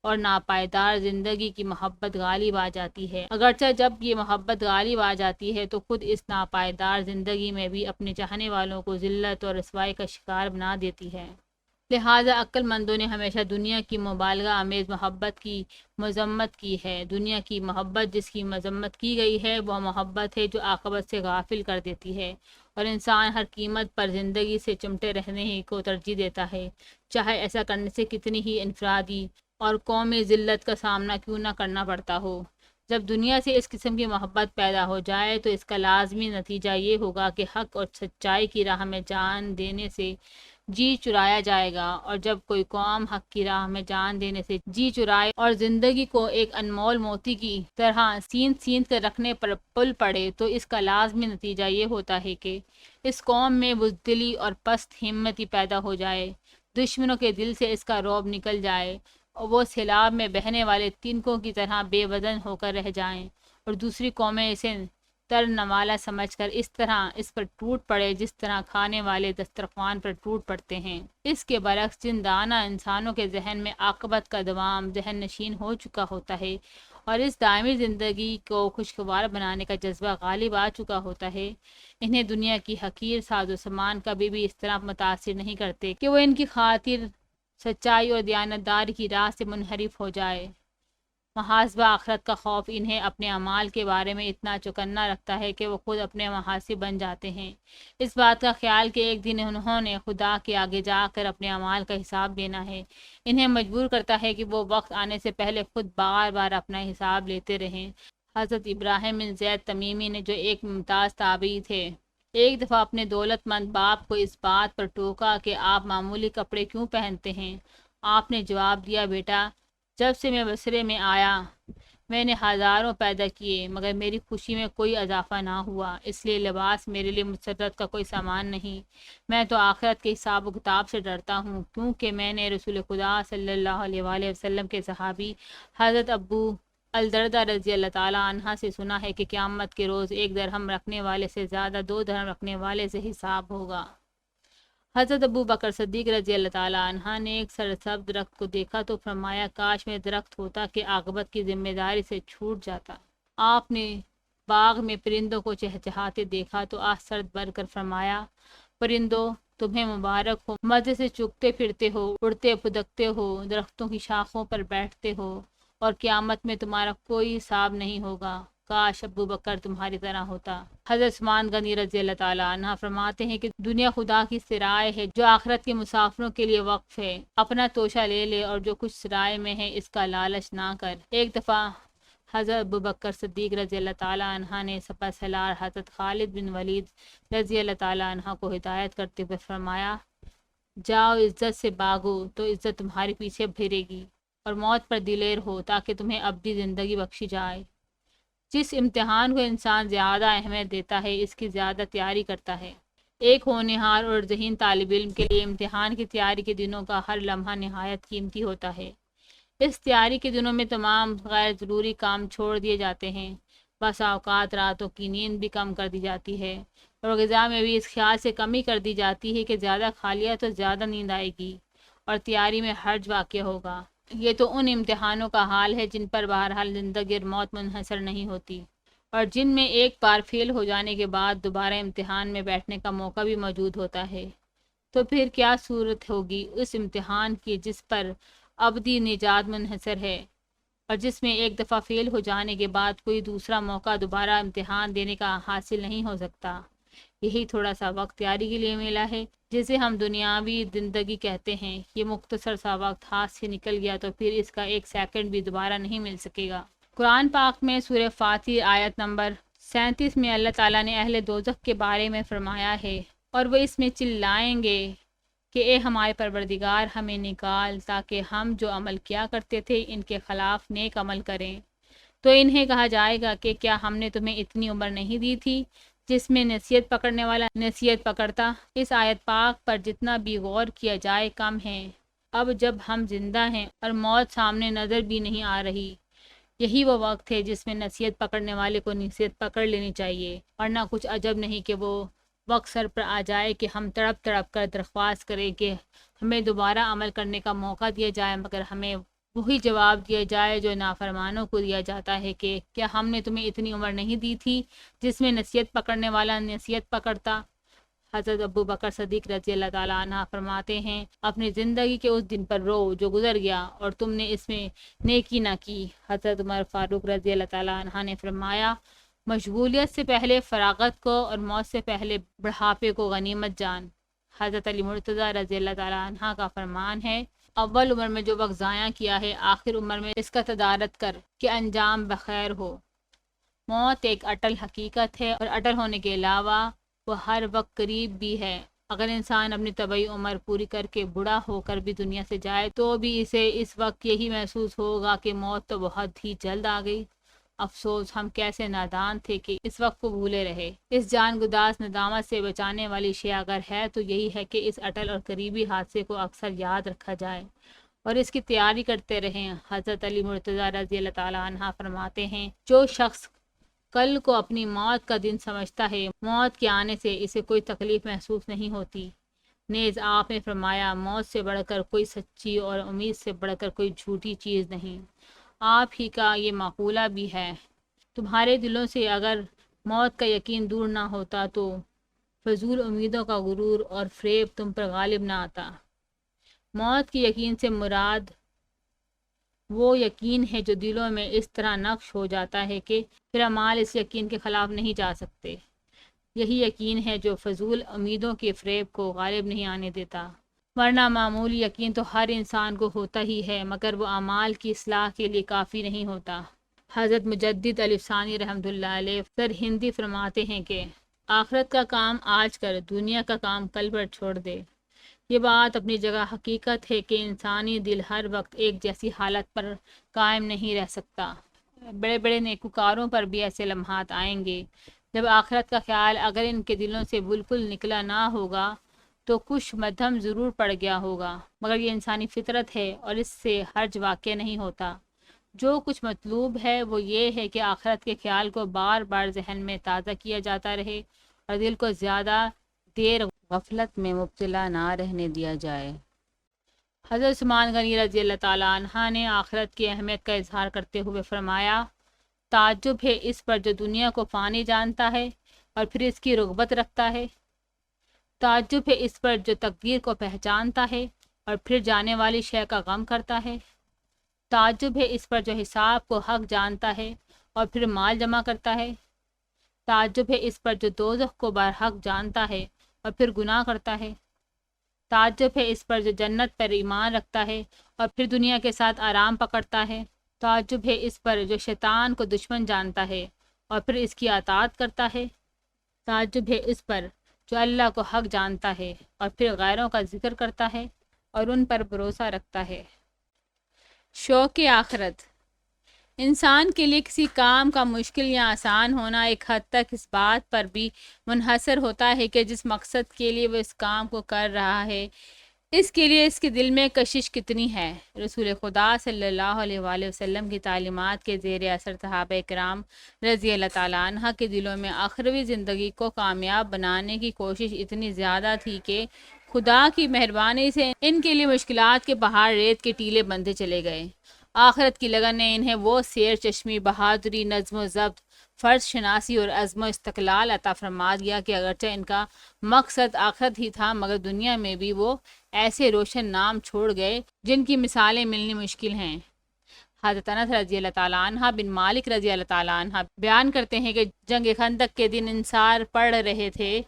اور ناپائیدار زندگی کی محبت غالب آ جاتی ہے۔ اگرچہ جب یہ محبت غالب آ جاتی ہے تو خود اس ناپائیدار زندگی میں بھی اپنے چاہنے والوں کو ذلت اور رسوائی کا شکار بنا دیتی ہے۔ لہٰذا عقل مندوں نے ہمیشہ دنیا کی مبالغہ آمیز محبت کی مذمت کی ہے۔ دنیا کی محبت جس کی مذمت کی گئی ہے وہ محبت ہے جو عاقبت سے غافل کر دیتی ہے اور انسان ہر قیمت پر زندگی سے چمٹے رہنے ہی کو ترجیح دیتا ہے، چاہے ایسا کرنے سے کتنی ہی انفرادی اور قومی ذلت کا سامنا کیوں نہ کرنا پڑتا ہو۔ جب دنیا سے اس قسم کی محبت پیدا ہو جائے تو اس کا لازمی نتیجہ یہ ہوگا کہ حق اور سچائی کی راہ میں جان دینے سے جی چرایا جائے گا، اور جب کوئی قوم حق کی راہ میں جان دینے سے جی چرائے اور زندگی کو ایک انمول موتی کی طرح سینت کر رکھنے پر پل پڑے تو اس کا لازمی نتیجہ یہ ہوتا ہے کہ اس قوم میں بزدلی اور پست ہمتی پیدا ہو جائے، دشمنوں کے دل سے اس کا رعب نکل جائے اور وہ سیلاب میں بہنے والے تنکوں کی طرح بے بدن ہو کر رہ جائیں اور دوسری قومیں اسے تر نوالا سمجھ کر اس طرح اس پر ٹوٹ پڑے جس طرح کھانے والے دسترخوان پر ٹوٹ پڑتے ہیں۔ اس کے برعکس جن دانا انسانوں کے ذہن میں عاقبت کا دوام ذہن نشین ہو چکا ہوتا ہے اور اس دائمی زندگی کو خوشگوار بنانے کا جذبہ غالب آ چکا ہوتا ہے، انہیں دنیا کی حقیر ساز و سامان کبھی بھی اس طرح متاثر نہیں کرتے کہ وہ ان کی خاطر سچائی اور دیانتداری کی راہ سے منحرف ہو جائے۔ محاسبہ آخرت کا خوف انہیں اپنے اعمال کے بارے میں اتنا چوکنا رکھتا ہے کہ وہ خود اپنے محاسب بن جاتے ہیں۔ اس بات کا خیال کہ ایک دن انہوں نے خدا کے آگے جا کر اپنے اعمال کا حساب دینا ہے، انہیں مجبور کرتا ہے کہ وہ وقت آنے سے پہلے خود بار بار اپنا حساب لیتے رہیں۔ حضرت ابراہیم بن زید تمیمی نے جو ایک ممتاز تابعی تھے، ایک دفعہ اپنے دولت مند باپ کو اس بات پر ٹوکا کہ آپ معمولی کپڑے کیوں پہنتے ہیں۔ آپ نے جواب دیا، بیٹا، جب سے میں بصرے میں آیا میں نے ہزاروں پیدا کیے مگر میری خوشی میں کوئی اضافہ نہ ہوا، اس لیے لباس میرے لیے مسرت کا کوئی سامان نہیں۔ میں تو آخرت کے حساب و کتاب سے ڈرتا ہوں، کیونکہ میں نے رسول خدا صلی اللہ علیہ وآلہ وسلم کے صحابی حضرت ابو الدرداء رضی اللہ تعالیٰ عنہ سے سنا ہے کہ قیامت کے روز 1 درہم رکھنے والے سے زیادہ 2 درہم رکھنے والے سے حساب ہوگا۔ حضرت ابو بکر صدیق رضی اللہ تعالیٰ عنہ نے ایک سرسبز درخت کو دیکھا تو فرمایا، کاش میں درخت ہوتا کہ عاقبت کی ذمہ داری سے چھوٹ جاتا۔ آپ نے باغ میں پرندوں کو چہچہاتے دیکھا تو آہ سرد بھر کر فرمایا، پرندوں تمہیں مبارک ہو، مزے سے چگتے پھرتے ہو، اڑتے پھدکتے ہو، درختوں کی شاخوں پر بیٹھتے ہو اور قیامت میں تمہارا کوئی حساب نہیں ہوگا، کاش ابو بکر تمہاری طرح ہوتا۔ حضرت عثمان غنی رضی اللہ تعالیٰ عنہ فرماتے ہیں کہ دنیا خدا کی سرائے ہے جو آخرت کے مسافروں کے لیے وقف ہے، اپنا توشہ لے لے اور جو کچھ سرائے میں ہے اس کا لالچ نہ کر۔ ایک دفعہ حضرت ابو بکر صدیق رضی اللہ تعالیٰ عنہ نے سپہ سالار حضرت خالد بن ولید رضی اللہ تعالیٰ عنہ کو ہدایت کرتے ہوئے فرمایا، جاؤ عزت سے باغو تو عزت تمہارے پیچھے پھرے گی، اور موت پر دلیر ہو تاکہ تمہیں ابدی زندگی بخشی جائے۔ جس امتحان کو انسان زیادہ اہمیت دیتا ہے اس کی زیادہ تیاری کرتا ہے۔ ایک ہونہار اور ذہین طالب علم کے لیے امتحان کی تیاری کے دنوں کا ہر لمحہ نہایت قیمتی ہوتا ہے۔ اس تیاری کے دنوں میں تمام غیر ضروری کام چھوڑ دیے جاتے ہیں، بسا اوقات راتوں کی نیند بھی کم کر دی جاتی ہے اور غذا میں بھی اس خیال سے کمی کر دی جاتی ہے کہ زیادہ کھا لیا تو زیادہ نیند آئے گی اور تیاری میں حرج واقع ہوگا۔ یہ تو ان امتحانوں کا حال ہے جن پر بہرحال زندگی اور موت منحصر نہیں ہوتی، اور جن میں ایک بار فیل ہو جانے کے بعد دوبارہ امتحان میں بیٹھنے کا موقع بھی موجود ہوتا ہے۔ تو پھر کیا صورت ہوگی اس امتحان کی جس پر ابدی نجات منحصر ہے اور جس میں ایک دفعہ فیل ہو جانے کے بعد کوئی دوسرا موقع دوبارہ امتحان دینے کا حاصل نہیں ہو سکتا۔ یہی تھوڑا سا وقت تیاری کے لیے ملا ہے جسے ہم دنیاوی زندگی کہتے ہیں۔ یہ مختصر سا وقت ہاتھ سے نکل گیا تو پھر اس کا 1 سیکنڈ بھی دوبارہ نہیں مل سکے گا۔ قرآن پاک میں سورہ فاتر آیت نمبر 37 میں اللہ تعالیٰ نے اہل دوزخ کے بارے میں فرمایا ہے، اور وہ اس میں چلائیں گے کہ اے ہمارے پروردگار ہمیں نکال تاکہ ہم جو عمل کیا کرتے تھے ان کے خلاف نیک عمل کریں۔ تو انہیں کہا جائے گا کہ کیا ہم نے تمہیں اتنی عمر نہیں دی تھی جس میں نصیحت پکڑنے والا نصیحت پکڑتا۔ اس آیت پاک پر جتنا بھی غور کیا جائے کم ہے۔ اب جب ہم زندہ ہیں اور موت سامنے نظر بھی نہیں آ رہی، یہی وہ وقت ہے جس میں نصیحت پکڑنے والے کو نصیحت پکڑ لینی چاہیے، ورنہ کچھ عجب نہیں کہ وہ وقت سر پر آ جائے کہ ہم تڑپ تڑپ کر درخواست کریں کہ ہمیں دوبارہ عمل کرنے کا موقع دیا جائے، مگر ہمیں وہی جواب دیا جائے جو نافرمانوں کو دیا جاتا ہے کہ کیا ہم نے تمہیں اتنی عمر نہیں دی تھی جس میں نصیحت پکڑنے والا نصیحت پکڑتا۔ حضرت ابو بکر صدیق رضی اللہ تعالیٰ عنہ فرماتے ہیں، اپنی زندگی کے اس دن پر رو جو گزر گیا اور تم نے اس میں نیکی نہ کی۔ حضرت عمر فاروق رضی اللہ تعالیٰ عنہ نے فرمایا، مشغولیت سے پہلے فراغت کو اور موت سے پہلے بڑھاپے کو غنیمت جان۔ حضرت علی مرتضیٰ رضی اللہ تعالیٰ عنہ کا فرمان ہے، اول عمر میں جو وقت ضائع کیا ہے آخر عمر میں اس کا تدارک کر کہ انجام بخیر ہو۔ موت ایک اٹل حقیقت ہے اور اٹل ہونے کے علاوہ وہ ہر وقت قریب بھی ہے۔ اگر انسان اپنی طبعی عمر پوری کر کے بوڑھا ہو کر بھی دنیا سے جائے تو بھی اسے اس وقت یہی محسوس ہوگا کہ موت تو بہت ہی جلد آ گئی۔ افسوس ہم کیسے نادان تھے کہ اس وقت کو بھولے رہے۔ اس جان گداز ندامت سے بچانے والی شے اگر ہے تو یہی ہے کہ اس اٹل اور قریبی حادثے کو اکثر یاد رکھا جائے اور اس کی تیاری کرتے رہیں۔ حضرت علی مرتضیٰ رضی اللہ تعالیٰ عنہ فرماتے ہیں، جو شخص کل کو اپنی موت کا دن سمجھتا ہے، موت کے آنے سے اسے کوئی تکلیف محسوس نہیں ہوتی۔ نیز آپ نے فرمایا، موت سے بڑھ کر کوئی سچی اور امید سے بڑھ کر کوئی جھوٹی چیز نہیں۔ آپ ہی کا یہ مقولہ بھی ہے، تمہارے دلوں سے اگر موت کا یقین دور نہ ہوتا تو فضول امیدوں کا غرور اور فریب تم پر غالب نہ آتا۔ موت کی یقین سے مراد وہ یقین ہے جو دلوں میں اس طرح نقش ہو جاتا ہے کہ پھر اعمال اس یقین کے خلاف نہیں جا سکتے۔ یہی یقین ہے جو فضول امیدوں کے فریب کو غالب نہیں آنے دیتا، ورنہ معمولی یقین تو ہر انسان کو ہوتا ہی ہے مگر وہ اعمال کی اصلاح کے لیے کافی نہیں ہوتا۔ حضرت مجدد الف ثانی رحمۃ اللہ علیہ سر ہندی فرماتے ہیں کہ آخرت کا کام آج کر، دنیا کا کام کل پر چھوڑ دے۔ یہ بات اپنی جگہ حقیقت ہے کہ انسانی دل ہر وقت ایک جیسی حالت پر قائم نہیں رہ سکتا۔ بڑے بڑے نیکوکاروں پر بھی ایسے لمحات آئیں گے جب آخرت کا خیال اگر ان کے دلوں سے بالکل نکلا نہ ہوگا تو کچھ مدھم ضرور پڑ گیا ہوگا، مگر یہ انسانی فطرت ہے اور اس سے حرج واقع نہیں ہوتا۔ جو کچھ مطلوب ہے وہ یہ ہے کہ آخرت کے خیال کو بار بار ذہن میں تازہ کیا جاتا رہے اور دل کو زیادہ دیر غفلت میں مبتلا نہ رہنے دیا جائے۔ حضرت عثمان غنی رضی اللہ تعالیٰ عنہ نے آخرت کی اہمیت کا اظہار کرتے ہوئے فرمایا، تعجب ہے اس پر جو دنیا کو فانی جانتا ہے اور پھر اس کی رغبت رکھتا ہے، تعجب ہے اس پر جو تقدیر کو پہچانتا ہے اور پھر جانے والی شے کا غم کرتا ہے، تعجب ہے اس پر جو حساب کو حق جانتا ہے اور پھر مال جمع کرتا ہے، تعجب ہے اس پر جو دوزخ کو برحق جانتا ہے اور پھر گناہ کرتا ہے، تعجب ہے اس پر جو جنت پر ایمان رکھتا ہے اور پھر دنیا کے ساتھ آرام پکڑتا ہے، تعجب ہے اس پر جو شیطان کو دشمن جانتا ہے اور پھر اس کی اطاعت کرتا ہے، تعجب ہے اس پر جو اللہ کو حق جانتا ہے اور پھر غیروں کا ذکر کرتا ہے اور ان پر بھروسہ رکھتا ہے۔ شوق آخرت انسان کے لیے کسی کام کا مشکل یا آسان ہونا ایک حد تک اس بات پر بھی منحصر ہوتا ہے کہ جس مقصد کے لیے وہ اس کام کو کر رہا ہے اس کے لیے اس کے دل میں کشش کتنی ہے۔ رسول خدا صلی اللہ علیہ وآلہ وسلم کی تعلیمات کے زیر اثر صحابہ کرام رضی اللہ تعالیٰ عنہ کے دلوں میں آخروی زندگی کو کامیاب بنانے کی کوشش اتنی زیادہ تھی کہ خدا کی مہربانی سے ان کے لیے مشکلات کے پہاڑ ریت کے ٹیلے بنتے چلے گئے۔ آخرت کی لگن نے انہیں وہ سیر چشمی، بہادری، نظم و ضبط، فرض شناسی اور عزم و استقلال عطا فرما دیا کہ اگرچہ ان کا مقصد آخرت ہی تھا مگر دنیا میں بھی وہ ایسے روشن نام چھوڑ گئے جن کی مثالیں ملنی مشکل ہیں۔ حضرت انس رضی اللہ تعالیٰ عنہ بن مالک رضی اللہ تعالیٰ عنہ بیان کرتے ہیں کہ جنگ خندق کے دن انصار پڑھ رہے تھے،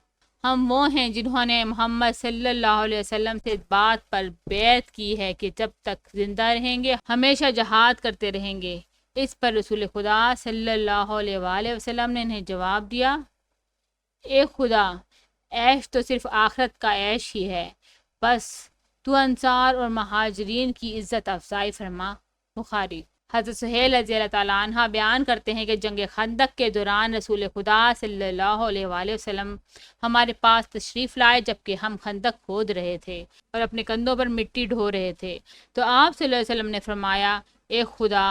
ہم وہ ہیں جنہوں نے محمد صلی اللہ علیہ وسلم سے بات پر بیعت کی ہے کہ جب تک زندہ رہیں گے ہمیشہ جہاد کرتے رہیں گے۔ اس پر رسول خدا صلی اللہ علیہ وآلہ وسلم نے انہیں جواب دیا، اے خدا، عیش تو صرف آخرت کا عیش ہی ہے، بس تو انصار اور مہاجرین کی عزت افزائی فرما۔ بخاری۔ حضرت سہیل رضی اللہ تعالیٰ عنہ بیان کرتے ہیں کہ جنگ خندق کے دوران رسول خدا صلی اللہ علیہ وآلہ وسلم ہمارے پاس تشریف لائے جبکہ ہم خندق کھود رہے تھے اور اپنے کندھوں پر مٹی ڈھو رہے تھے، تو آپ صلی اللہ علیہ وسلم نے فرمایا، اے خدا،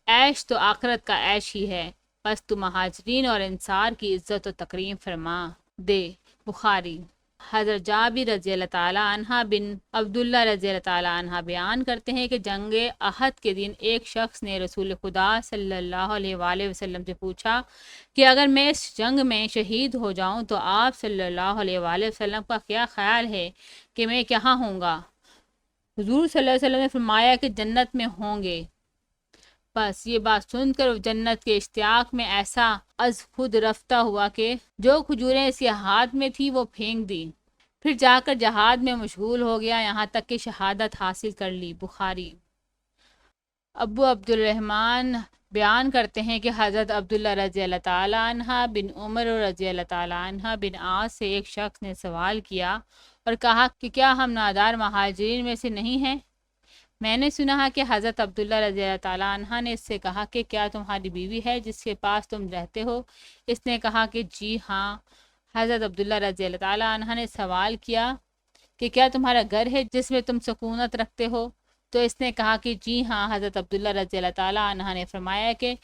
عیش تو آخرت کا عیش ہی ہے، بس تو مہاجرین اور انصار کی عزت و تکریم فرما دے۔ بخاری۔ حضرت جابر رضی اللہ تعالیٰ عنہ بن عبداللہ رضی اللہ تعالیٰ عنہ بیان کرتے ہیں کہ جنگ احد کے دن ایک شخص نے رسول خدا صلی اللہ علیہ وآلہ وسلم سے پوچھا کہ اگر میں اس جنگ میں شہید ہو جاؤں تو آپ صلی اللہ علیہ وآلہ وسلم کا کیا خیال ہے کہ میں کہاں ہوں گا؟ حضور صلی اللہ علیہ وسلم نے فرمایا کہ جنت میں ہوں گے۔ بس یہ بات سن کر جنت کے اشتیاق میں ایسا از خود رفتہ ہوا کہ جو کھجوریں اس کے ہاتھ میں تھی وہ پھینک دی، پھر جا کر جہاد میں مشغول ہو گیا یہاں تک کہ شہادت حاصل کر لی۔ بخاری۔ ابو عبد الرحمن بیان کرتے ہیں کہ حضرت عبداللہ رضی اللہ تعالیٰ عنہ بن عمر رضی اللہ تعالیٰ عنہ بن عاص سے ایک شخص نے سوال کیا اور کہا کہ کیا ہم نادار مہاجرین میں سے نہیں ہیں؟ میں نے سنا ہے کہ حضرت عبداللہ رضی اللہ تعالیٰ عنہ نے اس سے کہا کہ کیا تمہاری بیوی ہے جس کے پاس تم رہتے ہو؟ اس نے کہا کہ جی ہاں۔ حضرت عبداللہ رضی اللہ تعالیٰ عنہ نے سوال کیا کہ کیا تمہارا گھر ہے جس میں تم سکونت رکھتے ہو؟ تو اس نے کہا کہ جی ہاں۔ حضرت عبداللہ رضی اللہ تعالیٰ عنہ نے فرمایا کہ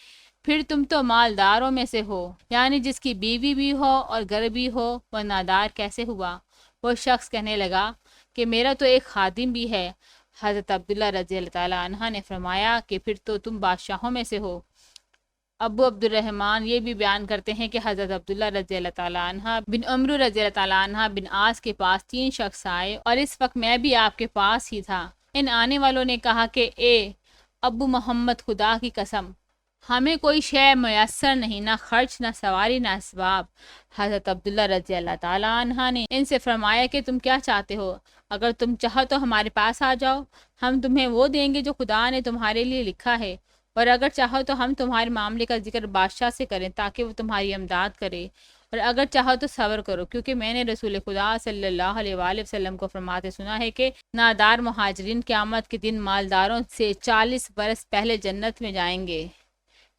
پھر تم تو مالداروں میں سے ہو، یعنی جس کی بیوی بھی ہو اور گھر بھی ہو وہ نادار کیسے ہوا؟ وہ شخص کہنے لگا کہ میرا تو ایک خادم بھی ہے۔ حضرت عبداللہ رضی اللہ تعالیٰ عنہ نے فرمایا کہ پھر تو تم بادشاہوں میں سے ہو۔ ابو عبد الرحمن یہ بھی بیان کرتے ہیں کہ حضرت عبداللہ رضی اللہ تعالیٰ عنہ بن عمر رضی اللہ تعالیٰ عنہ بن عاص کے پاس 3 شخص آئے اور اس وقت میں بھی آپ کے پاس ہی تھا۔ ان آنے والوں نے کہا کہ اے ابو محمد، خدا کی قسم ہمیں کوئی شے میسر نہیں، نہ خرچ، نہ سواری، نہ اسباب۔ حضرت عبداللہ رضی اللہ تعالیٰ عنہ نے ان سے فرمایا کہ تم کیا چاہتے ہو؟ اگر تم چاہو تو ہمارے پاس آ جاؤ، ہم تمہیں وہ دیں گے جو خدا نے تمہارے لیے لکھا ہے، اور اگر چاہو تو ہم تمہارے معاملے کا ذکر بادشاہ سے کریں تاکہ وہ تمہاری امداد کرے، اور اگر چاہو تو صبر کرو، کیونکہ میں نے رسول خدا صلی اللہ علیہ وآلہ وسلم کو فرماتے سنا ہے کہ نادار مہاجرین قیامت کے دن مالداروں سے 40 برس پہلے جنت میں جائیں گے۔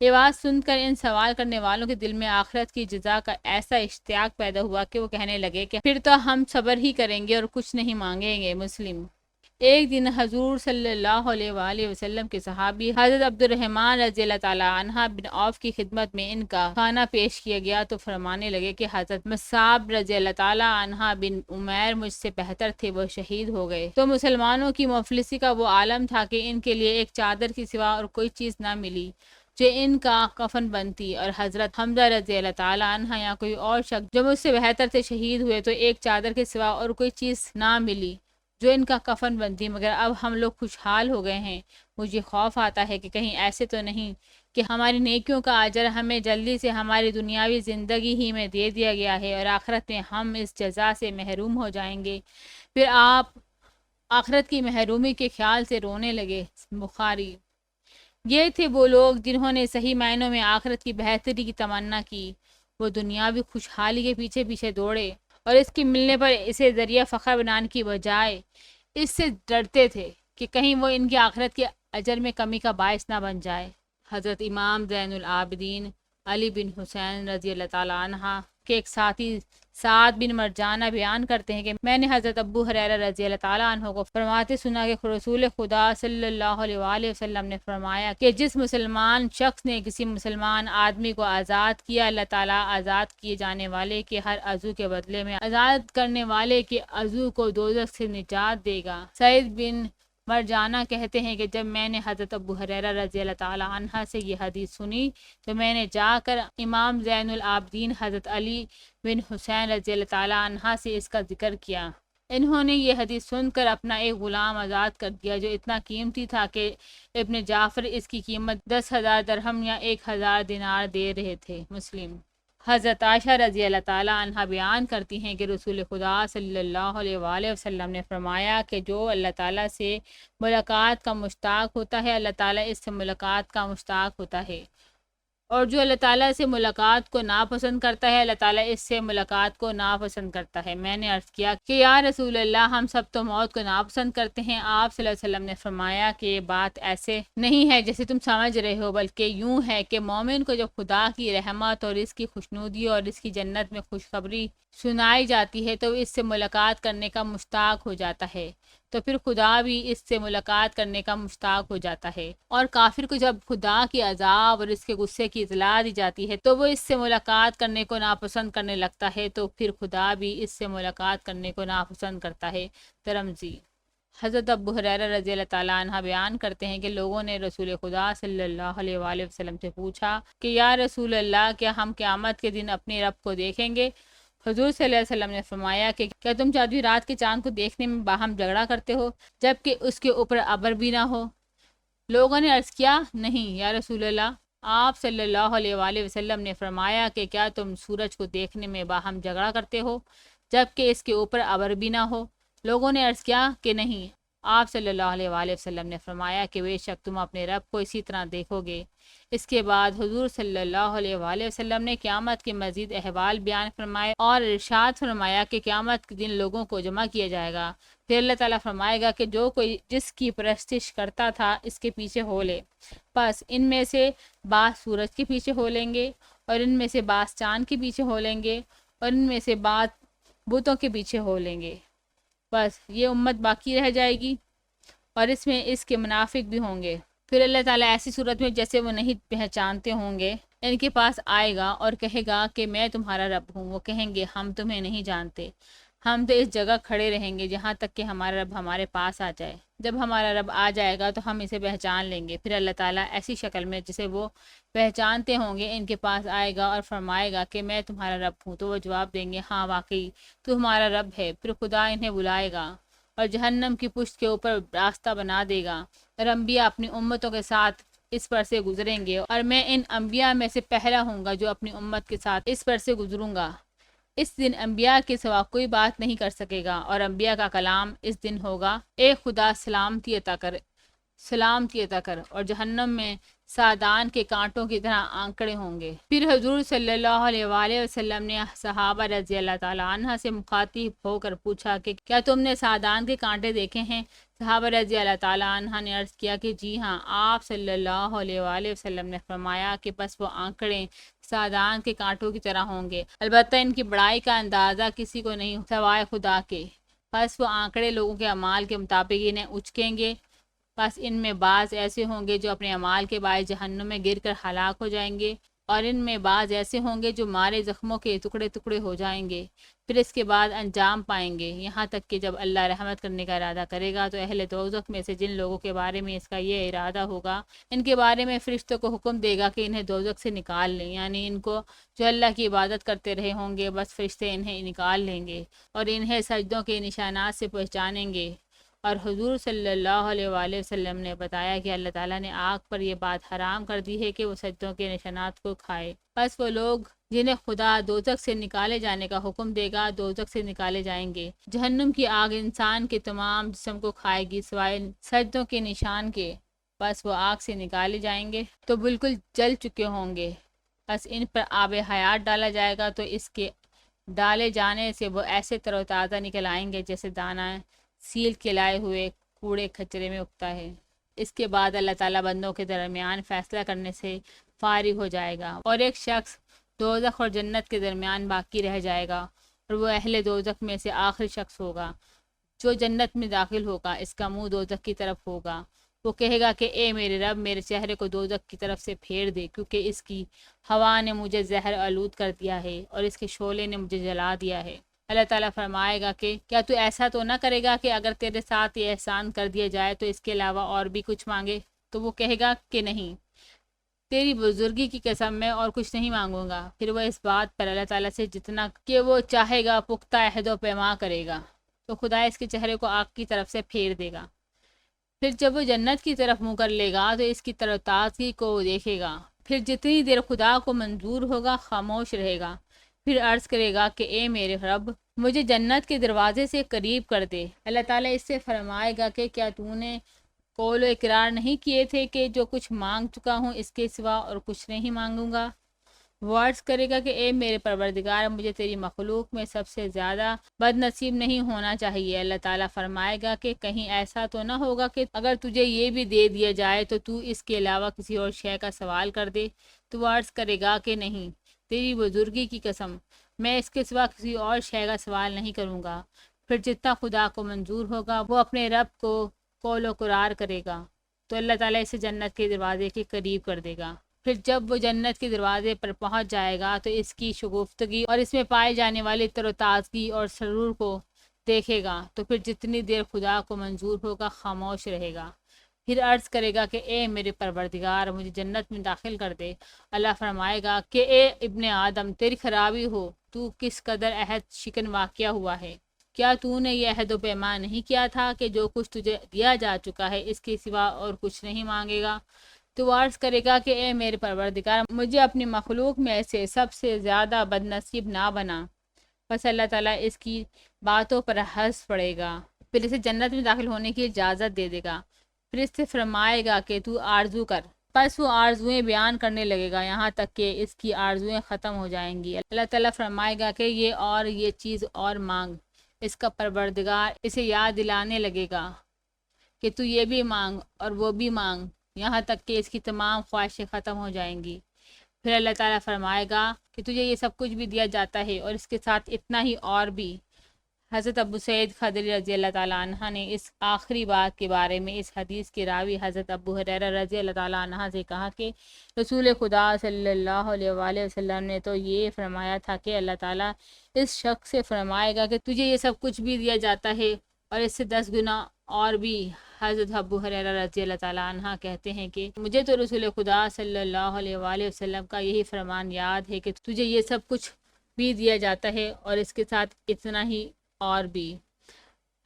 یہ بات سن کر ان سوال کرنے والوں کے دل میں آخرت کی جزا کا ایسا اشتیاق پیدا ہوا کہ وہ کہنے لگے کہ پھر تو ہم صبر ہی کریں گے اور کچھ نہیں مانگیں گے۔ مسلم۔ ایک دن حضور صلی اللہ علیہ وآلہ وسلم کے صحابی حضرت عبد الرحمن رضی اللہ تعالیٰ عنہ بن عوف کی خدمت میں ان کا کھانا پیش کیا گیا تو فرمانے لگے کہ حضرت مصعب رضی اللہ تعالیٰ عنہ بن عمیر مجھ سے بہتر تھے، وہ شہید ہو گئے۔ تو مسلمانوں کی مفلسی کا وہ عالم تھا کہ ان کے لیے ایک چادر کے سوا اور کوئی چیز نہ ملی جو ان کا کفن بنتی، اور حضرت حمزہ رضی اللہ تعالیٰ عنہ یا کوئی اور شخص جو مجھ سے بہتر تھے شہید ہوئے تو ایک چادر کے سوا اور کوئی چیز نہ ملی جو ان کا کفن بنتی، مگر اب ہم لوگ خوشحال ہو گئے ہیں۔ مجھے خوف آتا ہے کہ کہیں ایسے تو نہیں کہ ہماری نیکیوں کا اجر ہمیں جلدی سے ہماری دنیاوی زندگی ہی میں دے دیا گیا ہے اور آخرت میں ہم اس جزا سے محروم ہو جائیں گے۔ پھر آپ آخرت کی محرومی کے خیال سے رونے لگے۔ بخاری۔ یہ تھے وہ لوگ جنہوں نے صحیح معنوں میں آخرت کی بہتری کی تمنا کی، وہ دنیاوی خوشحالی کے پیچھے پیچھے دوڑے اور اس کے ملنے پر اسے ذریعہ فخر بنانے کی بجائے اس سے ڈرتے تھے کہ کہیں وہ ان کی آخرت کے اجر میں کمی کا باعث نہ بن جائے۔ حضرت امام زین العابدین علی بن حسین رضی اللہ تعالیٰ عنہ کے ایک ساتھی سعد بن مرجانہ بیان کرتے ہیں کہ میں نے حضرت ابو ہریرہ رضی اللہ تعالیٰ عنہ کو فرماتے سنا کہ رسول خدا صلی اللہ علیہ وآلہ وسلم نے فرمایا کہ جس مسلمان شخص نے کسی مسلمان آدمی کو آزاد کیا، اللہ تعالیٰ آزاد کیے جانے والے کے ہر عضو کے بدلے میں آزاد کرنے والے کے عضو کو دوزخ سے نجات دے گا۔ سعید بن مرجانہ کہتے ہیں کہ جب میں نے حضرت ابو ہریرہ رضی اللہ تعالیٰ عنہ سے یہ حدیث سنی تو میں نے جا کر امام زین العابدین حضرت علی بن حسین رضی اللہ تعالیٰ عنہ سے اس کا ذکر کیا۔ انہوں نے یہ حدیث سن کر اپنا ایک غلام آزاد کر دیا جو اتنا قیمتی تھا کہ ابن جعفر اس کی قیمت 10,000 درہم یا 1,000 دینار دے رہے تھے۔ مسلم۔ حضرت عائشہ رضی اللہ تعالیٰ عنہ بیان کرتی ہیں کہ رسول خدا صلی اللہ علیہ وآلہ وسلم نے فرمایا کہ جو اللہ تعالیٰ سے ملاقات کا مشتاق ہوتا ہے اللہ تعالیٰ اس سے ملاقات کا مشتاق ہوتا ہے، اور جو اللہ تعالیٰ سے ملاقات کو ناپسند کرتا ہے، اللہ تعالیٰ اس سے ملاقات کو ناپسند کرتا ہے۔ میں نے عرض کیا کہ یا رسول اللہ، ہم سب تو موت کو ناپسند کرتے ہیں۔ آپ صلی اللہ علیہ وسلم نے فرمایا کہ یہ بات ایسے نہیں ہے جیسے تم سمجھ رہے ہو، بلکہ یوں ہے کہ مومن کو جب خدا کی رحمت اور اس کی خوشنودی اور اس کی جنت میں خوشخبری سنائی جاتی ہے تو اس سے ملاقات کرنے کا مشتاق ہو جاتا ہے، تو پھر خدا بھی اس سے ملاقات کرنے کا مشتاق ہو جاتا ہے۔ اور کافر کو جب خدا کی عذاب اور اس کے غصے کی اطلاع دی جاتی ہے تو وہ اس سے ملاقات کرنے کو ناپسند کرنے لگتا ہے، تو پھر خدا بھی اس سے ملاقات کرنے کو ناپسند کرتا ہے۔ ترمذی۔ حضرت ابو ہریرہ رضی اللہ تعالیٰ عنہ بیان کرتے ہیں کہ لوگوں نے رسول خدا صلی اللہ علیہ وآلہ وسلم سے پوچھا کہ یا رسول اللہ، کیا ہم قیامت کے دن اپنے رب کو دیکھیں گے؟ حضور صلی اللہ علیہ وسلم نے فرمایا کہ کیا تم چودھویں رات کے چاند کو دیکھنے میں باہم جھگڑا کرتے ہو جبکہ اس کے اوپر ابر بھی نہ ہو؟ لوگوں نے عرض کیا، نہیں یا رسول اللہ۔ آپ صلی اللہ علیہ وآلہ وسلم نے فرمایا کہ کیا تم سورج کو دیکھنے میں باہم جھگڑا کرتے ہو جبکہ اس کے اوپر ابر بھی نہ ہو؟ لوگوں نے عرض کیا کہ نہیں۔ آپ صلی اللہ علیہ وآلہ وسلم نے فرمایا کہ بے شک تم اپنے رب کو اسی طرح دیکھو گے۔ اس کے بعد حضور صلی اللہ علیہ وآلہ وسلم نے قیامت کے مزید احوال بیان فرمائے اور ارشاد فرمایا کہ قیامت کے دن لوگوں کو جمع کیا جائے گا، پھر اللہ تعالیٰ فرمائے گا کہ جو کوئی جس کی پرستش کرتا تھا اس کے پیچھے ہو لے، پس ان میں سے بعض سورج کے پیچھے ہو لیں گے اور ان میں سے بعض چاند کے پیچھے ہو لیں گے اور ان میں سے بعض بتوں کے پیچھے ہو لیں گے، بس یہ امت باقی رہ جائے گی اور اس میں اس کے منافق بھی ہوں گے۔ پھر اللہ تعالیٰ ایسی صورت میں جیسے وہ نہیں پہچانتے ہوں گے ان کے پاس آئے گا اور کہے گا کہ میں تمہارا رب ہوں۔ وہ کہیں گے ہم تمہیں نہیں جانتے، ہم تو اس جگہ کھڑے رہیں گے جہاں تک کہ ہمارا رب ہمارے پاس آ جائے۔ جب ہمارا رب آ جائے گا تو ہم اسے پہچان لیں گے، پھر اللہ تعالیٰ ایسی شکل میں جسے وہ پہچانتے ہوں گے ان کے پاس آئے گا اور فرمائے گا کہ میں تمہارا رب ہوں، تو وہ جواب دیں گے ہاں واقعی تو ہمارا رب ہے۔ پھر خدا انہیں بلائے گا اور جہنم کی پشت کے اوپر راستہ بنا دے گا اور انبیاء اپنی امتوں کے ساتھ اس پر سے گزریں گے اور میں ان انبیاء میں سے پہلا ہوں گا جو اپنی امت کے ساتھ اس پر سے گزروں گا۔ اس دن انبیاء کے سوا کوئی بات نہیں کر سکے گا اور انبیاء کا کلام اس دن ہوگا اے خدا سلامتی عطا کر، سلامتی عطا کر، اور جہنم میں سادان کے کانٹوں کی طرح آنکڑے ہوں گے۔ پھر حضور صلی اللہ علیہ وآلہ وسلم نے صحابہ رضی اللہ تعالیٰ عنہ سے مخاطب ہو کر پوچھا کہ کیا تم نے سادان کے کانٹے دیکھے ہیں؟ صحابہ رضی اللہ تعالیٰ عنہ نے عرض کیا کہ جی ہاں۔ آپ صلی اللہ علیہ وآلہ وسلم نے فرمایا کہ بس وہ آنکڑیں سادان کے کانٹوں کی طرح ہوں گے، البتہ ان کی بڑائی کا اندازہ کسی کو نہیں سوائے خدا کے۔ بس وہ آنکڑے لوگوں کے اعمال کے مطابق انہیں اچکیں گے، بس ان میں بعض ایسے ہوں گے جو اپنے اعمال کے باعث جہنم میں گر کر ہلاک ہو جائیں گے اور ان میں بعض ایسے ہوں گے جو مارے زخموں کے ٹکڑے ٹکڑے ہو جائیں گے، پھر اس کے بعد انجام پائیں گے، یہاں تک کہ جب اللہ رحمت کرنے کا ارادہ کرے گا تو اہل دوزخ میں سے جن لوگوں کے بارے میں اس کا یہ ارادہ ہوگا ان کے بارے میں فرشتوں کو حکم دے گا کہ انہیں دوزخ سے نکال لیں، یعنی ان کو جو اللہ کی عبادت کرتے رہے ہوں گے بس فرشتے انہیں نکال لیں گے اور انہیں سجدوں کے نشانات سے پہچانیں گے۔ اور حضور صلی اللہ علیہ وآلہ وسلم نے بتایا کہ اللہ تعالیٰ نے آگ پر یہ بات حرام کر دی ہے کہ وہ سجدوں کے نشانات کو کھائے، بس وہ لوگ جنہیں خدا دوزخ سے نکالے جانے کا حکم دے گا دوزخ سے نکالے جائیں گے۔ جہنم کی آگ انسان کے تمام جسم کو کھائے گی سوائے سجدوں کے نشان کے، بس وہ آگ سے نکالے جائیں گے تو بالکل جل چکے ہوں گے، بس ان پر آب حیات ڈالا جائے گا تو اس کے ڈالے جانے سے وہ ایسے تر و تازہ نکل آئیں گے جیسے دانہ سیل کے لائے ہوئے کوڑے کچرے میں اگتا ہے۔ اس کے بعد اللہ تعالیٰ بندوں کے درمیان فیصلہ کرنے سے فارغ ہو جائے گا اور ایک شخص دوزخ اور جنت کے درمیان باقی رہ جائے گا اور وہ اہل دوزخ میں سے آخری شخص ہوگا جو جنت میں داخل ہوگا۔ اس کا منہ دوزخ کی طرف ہوگا، وہ کہے گا کہ اے میرے رب میرے چہرے کو دوزخ کی طرف سے پھیر دے، کیونکہ اس کی ہوا نے مجھے زہر آلود کر دیا ہے اور اس کے شعلے نے مجھے جلا دیا ہے۔ اللہ تعالیٰ فرمائے گا کہ کیا تو ایسا تو نہ کرے گا کہ اگر تیرے ساتھ یہ احسان کر دیا جائے تو اس کے علاوہ اور بھی کچھ مانگے؟ تو وہ کہے گا کہ نہیں، تیری بزرگی کی قسم میں اور کچھ نہیں مانگوں گا۔ پھر وہ اس بات پر اللہ تعالیٰ سے جتنا کہ وہ چاہے گا پختہ عہد و پیما کرے گا، تو خدا اس کے چہرے کو آگ کی طرف سے پھیر دے گا۔ پھر جب وہ جنت کی طرف منہ کر لے گا تو اس کی تر و تازگی کو وہ دیکھے گا، پھر جتنی دیر خدا کو منظور ہوگا خاموش رہے گا، پھر عرض کرے گا کہ اے میرے رب مجھے جنت کے دروازے سے قریب کر دے۔ اللہ تعالیٰ اس سے فرمائے گا کہ کیا تو نے قول و اقرار نہیں کیے تھے کہ جو کچھ مانگ چکا ہوں اس کے سوا اور کچھ نہیں مانگوں گا؟ وہ عرض کرے گا کہ اے میرے پروردگار، مجھے تیری مخلوق میں سب سے زیادہ بد نصیب نہیں ہونا چاہیے۔ اللہ تعالیٰ فرمائے گا کہ کہیں ایسا تو نہ ہوگا کہ اگر تجھے یہ بھی دے دیا جائے تو تو اس کے علاوہ کسی اور شے کا سوال کر دے؟ تو وہ عرض کرے گا کہ نہیں، تیری بزرگی کی قسم، میں اس کے سوا کسی اور شے کا سوال نہیں کروں گا۔ پھر جتنا خدا کو منظور ہوگا وہ اپنے رب کو قول و قرار کرے گا تو اللہ تعالیٰ اسے جنت کے دروازے کے قریب کر دے گا۔ پھر جب وہ جنت کے دروازے پر پہنچ جائے گا تو اس کی شگفتگی اور اس میں پائے جانے والی تر و تازگی اور سرور کو دیکھے گا تو پھر جتنی دیر خدا کو منظور ہوگا خاموش رہے گا۔ پھر عرض کرے گا کہ اے میرے پروردگار، مجھے جنت میں داخل کر دے۔ اللہ فرمائے گا کہ اے ابن آدم، تیری خرابی ہو، تو کس قدر عہد شکن واقعہ ہوا ہے۔ کیا تو نے یہ عہد و پیمان نہیں کیا تھا کہ جو کچھ تجھے دیا جا چکا ہے اس کے سوا اور کچھ نہیں مانگے گا؟ تو وہ عرض کرے گا کہ اے میرے پروردگار، مجھے اپنی مخلوق میں سے سب سے زیادہ بد نصیب نہ بنا۔ بس اللہ تعالیٰ اس کی باتوں پر ہنس پڑے گا، پھر اسے جنت میں داخل ہونے کی اجازت دے دے گا۔ پھر اس سے فرمائے گا کہ تو آرزو کر۔ پس وہ آرزویں بیان کرنے لگے گا یہاں تک کہ اس کی آرزویں ختم ہو جائیں گی۔ اللہ تعالیٰ فرمائے گا کہ یہ چیز اور مانگ۔ اس کا پروردگار اسے یاد دلانے لگے گا کہ تو یہ بھی مانگ اور وہ بھی مانگ، یہاں تک کہ اس کی تمام خواہشیں ختم ہو جائیں گی۔ پھر اللہ تعالیٰ فرمائے گا کہ تجھے یہ سب کچھ بھی دیا جاتا ہے اور اس کے ساتھ اتنا ہی اور بھی۔ حضرت ابو سعید خدری رضی اللہ تعالیٰ عنہ نے اس آخری بات کے بارے میں اس حدیث کے راوی حضرت ابو ہریرہ رضی اللہ تعالیٰ عنہ سے کہا کہ رسول خدا صلی اللہ علیہ وآلہ وسلم نے تو یہ فرمایا تھا کہ اللہ تعالیٰ اس شخص سے فرمائے گا کہ تجھے یہ سب کچھ بھی دیا جاتا ہے اور اس سے 10 گنا اور بھی۔ حضرت ابو ہریرہ رضی اللہ تعالیٰ عنہ کہتے ہیں کہ مجھے تو رسول خدا صلی اللہ علیہ وآلہ وسلم کا یہی فرمان یاد ہے کہ تجھے یہ سب کچھ بھی دیا جاتا ہے اور اس کے ساتھ اتنا ہی اور بھی۔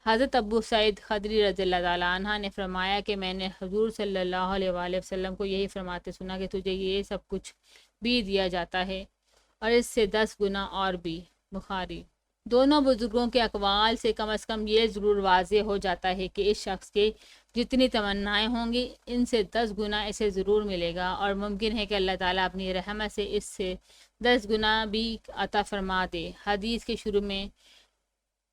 حضرت ابو سعید خدری رضی اللہ تعالیٰ عنہ نے فرمایا کہ میں نے حضور صلی اللہ علیہ وآلہ وسلم کو یہی فرماتے سنا کہ تجھے یہ سب کچھ بھی دیا جاتا ہے اور اس سے 10 گنا اور بھی۔ بخاری۔ دونوں بزرگوں کے اقوال سے کم از کم یہ ضرور واضح ہو جاتا ہے کہ اس شخص کے جتنی تمنائیں ہوں گی ان سے 10 گنا اسے ضرور ملے گا، اور ممکن ہے کہ اللہ تعالیٰ اپنی رحمت سے اس سے 10 گنا بھی عطا فرما دے۔ حدیث کے شروع میں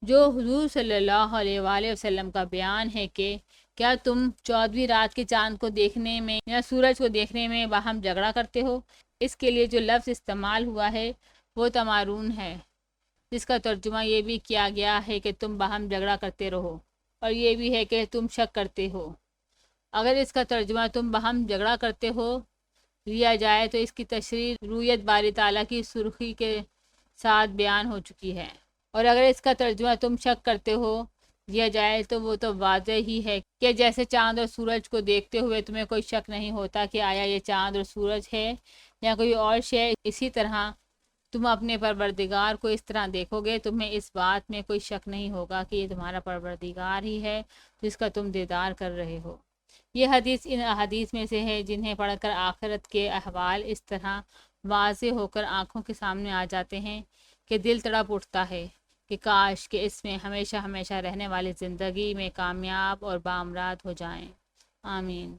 جو حضور صلی اللہ علیہ وآلہ وسلم کا بیان ہے کہ کیا تم 14ویں رات کے چاند کو دیکھنے میں یا سورج کو دیکھنے میں باہم جھگڑا کرتے ہو، اس کے لیے جو لفظ استعمال ہوا ہے وہ تمارون ہے، جس کا ترجمہ یہ بھی کیا گیا ہے کہ تم باہم جھگڑا کرتے رہو، اور یہ بھی ہے کہ تم شک کرتے ہو۔ اگر اس کا ترجمہ تم باہم جھگڑا کرتے ہو لیا جائے تو اس کی تشریح رویت باری تعالیٰ کی سرخی کے ساتھ بیان ہو چکی ہے، اور اگر اس کا ترجمہ تم شک کرتے ہو دیا جائے تو وہ تو واضح ہی ہے کہ جیسے چاند اور سورج کو دیکھتے ہوئے تمہیں کوئی شک نہیں ہوتا کہ آیا یہ چاند اور سورج ہے یا کوئی اور شے، اسی طرح تم اپنے پروردگار کو اس طرح دیکھو گے، تمہیں اس بات میں کوئی شک نہیں ہوگا کہ یہ تمہارا پروردگار ہی ہے جس کا تم دیدار کر رہے ہو۔ یہ حدیث ان احادیث میں سے ہے جنہیں پڑھ کر آخرت کے احوال اس طرح واضح ہو کر آنکھوں کے سامنے آ جاتے ہیں کہ دل تڑپ اٹھتا ہے کہ کاش کہ اس میں ہمیشہ ہمیشہ رہنے والی زندگی میں کامیاب اور بامراد ہو جائیں۔ آمین۔